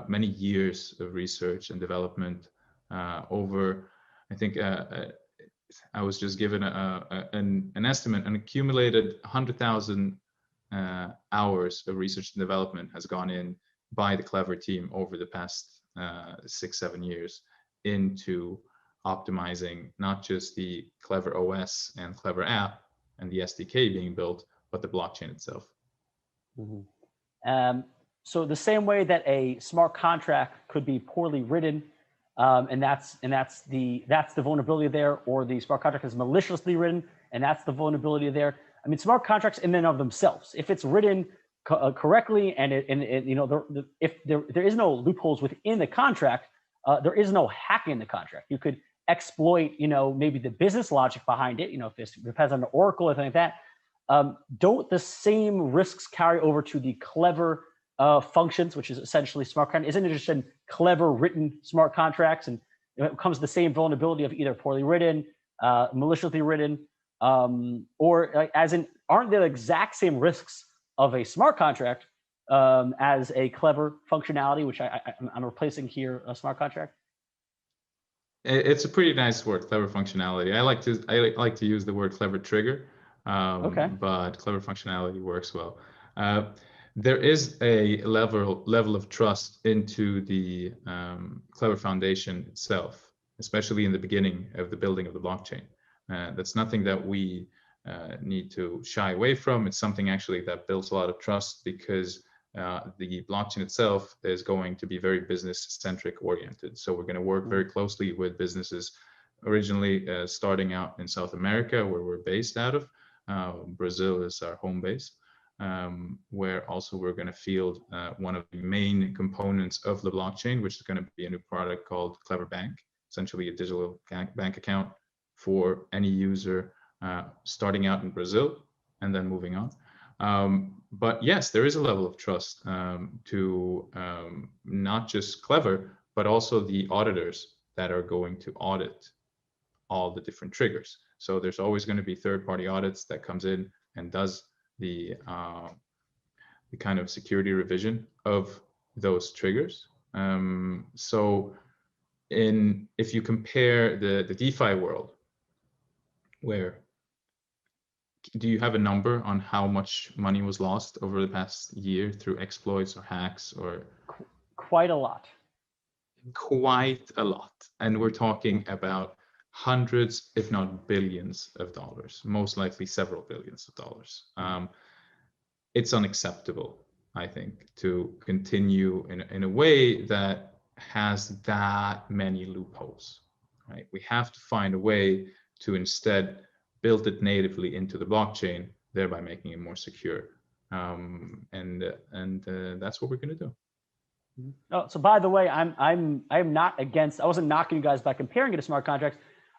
many years of research and development over, I think, I was just given an estimate, an accumulated 100,000 hours of research and development has gone in by the Clever team over the past 6-7 years into optimizing not just the Clever OS and Clever app and the SDK being built, but the blockchain itself. So the same way that a smart contract could be poorly written, and that's the vulnerability there, or the smart contract is maliciously written, and that's the vulnerability there. I mean, smart contracts in and of themselves, if it's written correctly, and if there is no loopholes within the contract, there is no hack in the contract. You could exploit, maybe the business logic behind it. If it depends on the Oracle or anything like that. Don't the same risks carry over to the Clever functions, which is essentially smart contract? Isn't it just in Clever written smart contracts, and it comes the same vulnerability of either poorly written, maliciously written, or aren't there the exact same risks of a smart contract as a Clever functionality, which I'm replacing here, a smart contract? It's a pretty nice word, Clever functionality. I like to use the word Clever trigger. But Clever functionality works well. There is a level of trust into the Clever Foundation itself, especially in the beginning of the building of the blockchain. That's nothing that we need to shy away from. It's something actually that builds a lot of trust, because the blockchain itself is going to be very business-centric oriented. So we're going to work very closely with businesses originally starting out in South America, where we're based out of. Brazil is our home base, where also we're going to field one of the main components of the blockchain, which is going to be a new product called Clever Bank, essentially a digital bank account for any user starting out in Brazil and then moving on. But yes, there is a level of trust to not just Clever, but also the auditors that are going to audit all the different triggers. So there's always going to be third-party audits that comes in and does the kind of security revision of those triggers. So if you compare the DeFi world, where do you have a number on how much money was lost over the past year through exploits or hacks? Or quite a lot. Quite a lot. And we're talking about hundreds, if not billions of dollars, most likely several billions of dollars. It's unacceptable. I think, to continue in a way that has that many loopholes, right? We have to find a way to instead build it natively into the blockchain, thereby making it more secure. That's what we're going to do. Oh, so by the way, I'm not against. I wasn't knocking you guys by comparing it to smart contracts.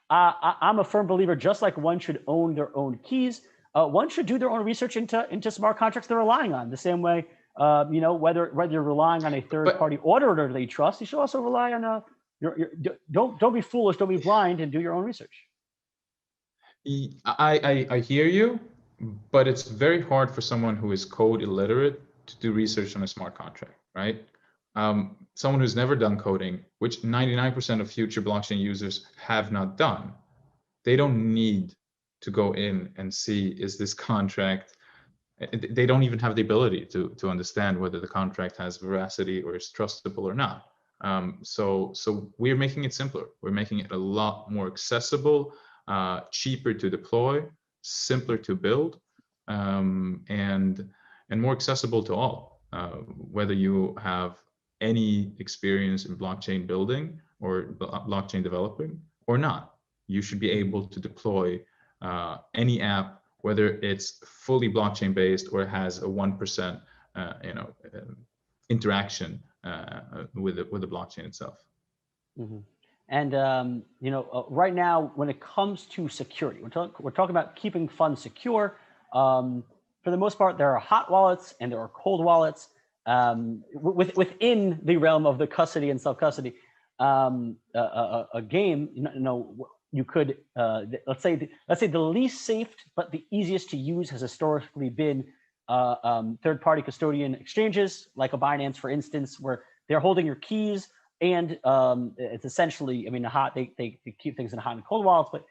I'm a firm believer. Just like one should own their own keys, one should do their own research into smart contracts they're relying on. The same way, whether you're relying on a third-party auditor they trust, you should also rely on don't be foolish, don't be blind, and do your own research. I hear you, but it's very hard for someone who is code illiterate to do research on a smart contract, right? Someone who's never done coding, which 99% of future blockchain users have not done, they don't need to go in and see, is this contract, they don't even have the ability to understand whether the contract has veracity or is trustable or not. So we're making it simpler. We're making it a lot more accessible, cheaper to deploy, simpler to build, and more accessible to all, whether you have any experience in blockchain building or blockchain developing or not. You should be able to deploy any app, whether it's fully blockchain based or has a 1% interaction with the blockchain itself. Mm-hmm. And right now, when it comes to security, we're talking about keeping funds secure. For the most part, there are hot wallets and there are cold wallets. Within the realm of the custody and self-custody, a game, you could let's say the least safe but the easiest to use has historically been third-party custodian exchanges, like a Binance, for instance, where they're holding your keys, and it's essentially, they keep things in hot and cold wallets, but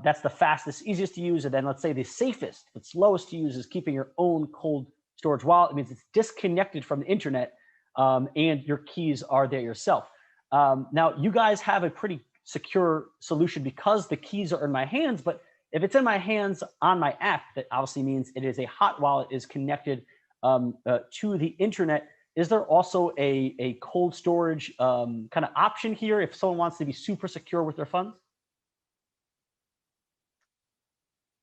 that's the fastest, easiest to use. And then let's say the safest but slowest to use is keeping your own cold storage wallet. It means it's disconnected from the internet, and your keys are there yourself. Now, you guys have a pretty secure solution because the keys are in my hands, but if it's in my hands on my app, that obviously means it is a hot wallet, is connected to the internet. Is there also a cold storage kind of option here if someone wants to be super secure with their funds?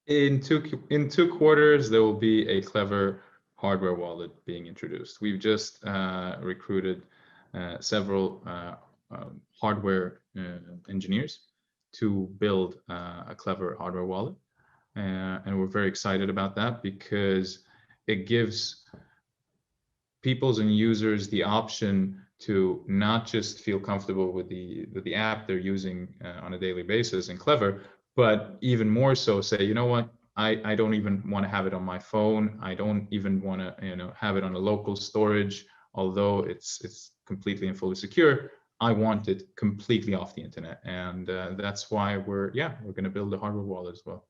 In two quarters, there will be a clever hardware wallet being introduced. We've just recruited several hardware engineers to build a clever hardware wallet, and we're very excited about that because it gives peoples and users the option to not just feel comfortable with the app they're using on a daily basis and clever, but even more so say, you know what, I don't even want to have it on my phone. I don't even want to have it on a local storage, although it's completely and fully secure. I want it completely off the internet, and that's why we're going to build a hardware wallet as well.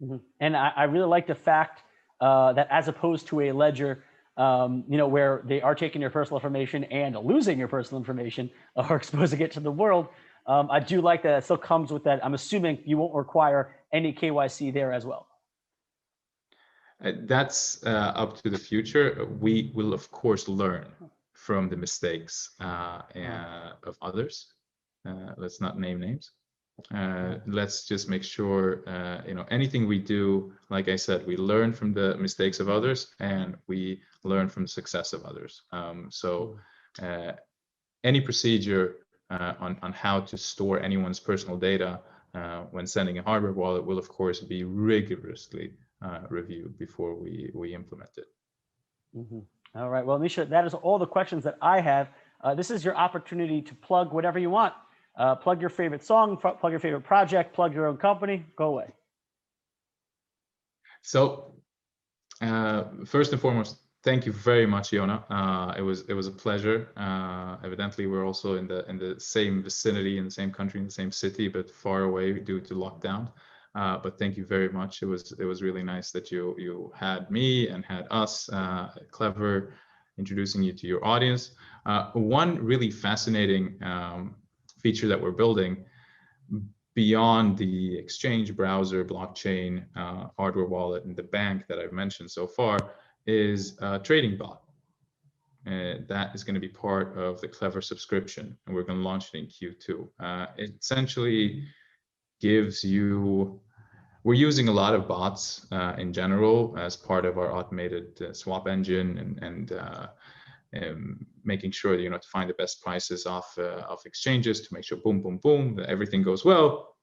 Mm-hmm. And I really like the fact that as opposed to a ledger, where they are taking your personal information and losing your personal information or exposing it to the world, I do like that it still comes with that. I'm assuming you won't require any KYC there as well. That's up to the future. We will, of course, learn from the mistakes of others. Let's not name names. Let's just make sure, anything we do, like I said, we learn from the mistakes of others and we learn from the success of others. So any procedure on how to store anyone's personal data when sending a hardware wallet will, of course, be rigorously reviewed before we implement it. Mm-hmm. All right. Well, Misha, that is all the questions that I have. This is your opportunity to plug whatever you want. Plug your favorite song, plug your favorite project, plug your own company. Go away. So first and foremost, thank you very much, Yona. It was a pleasure. Evidently, we're also in the same vicinity, in the same country, in the same city, but far away due to lockdown. But thank you very much. It was really nice that you had me and had us, clever, introducing you to your audience. One really fascinating feature that we're building beyond the exchange, browser, blockchain, hardware wallet, and the bank that I've mentioned so far is a trading bot. that is going to be part of the Clever subscription, and we're going to launch it in Q2. It essentially gives you, we're using a lot of bots in general as part of our automated swap engine, and making sure that, to find the best prices off exchanges, to make sure boom, boom, boom, that everything goes well.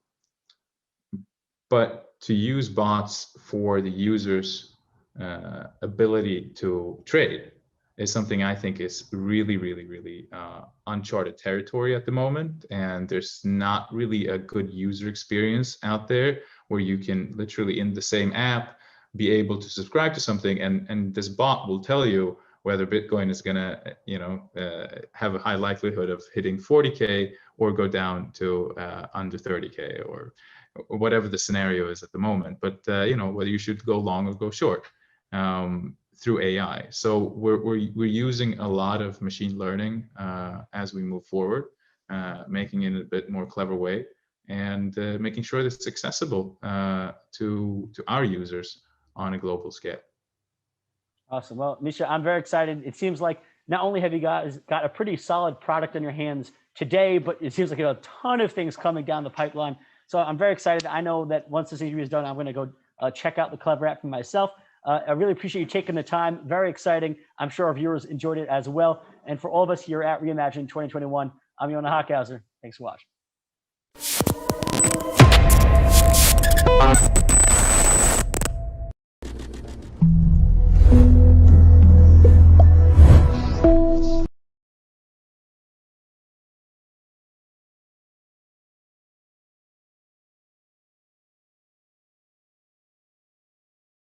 But to use bots for the user's ability to trade is something I think is really, really, really uncharted territory at the moment. And there's not really a good user experience out there where you can literally in the same app be able to subscribe to something, and this bot will tell you whether Bitcoin is gonna, have a high likelihood of hitting 40K or go down to under 30K, or whatever the scenario is at the moment. But whether you should go long or go short through AI. So we're using a lot of machine learning as we move forward, making it in a bit more clever way, and making sure that it's accessible to our users on a global scale. Awesome. Well, Misha, I'm very excited. It seems like not only have you guys got a pretty solid product in your hands today, but it seems like you have a ton of things coming down the pipeline. So I'm very excited. I know that once this interview is done, I'm going to go check out the Clever app for myself. I really appreciate you taking the time. Very exciting. I'm sure our viewers enjoyed it as well. And for all of us here at Reimagine 2021, I'm Yona Hockhauser. Thanks for watching.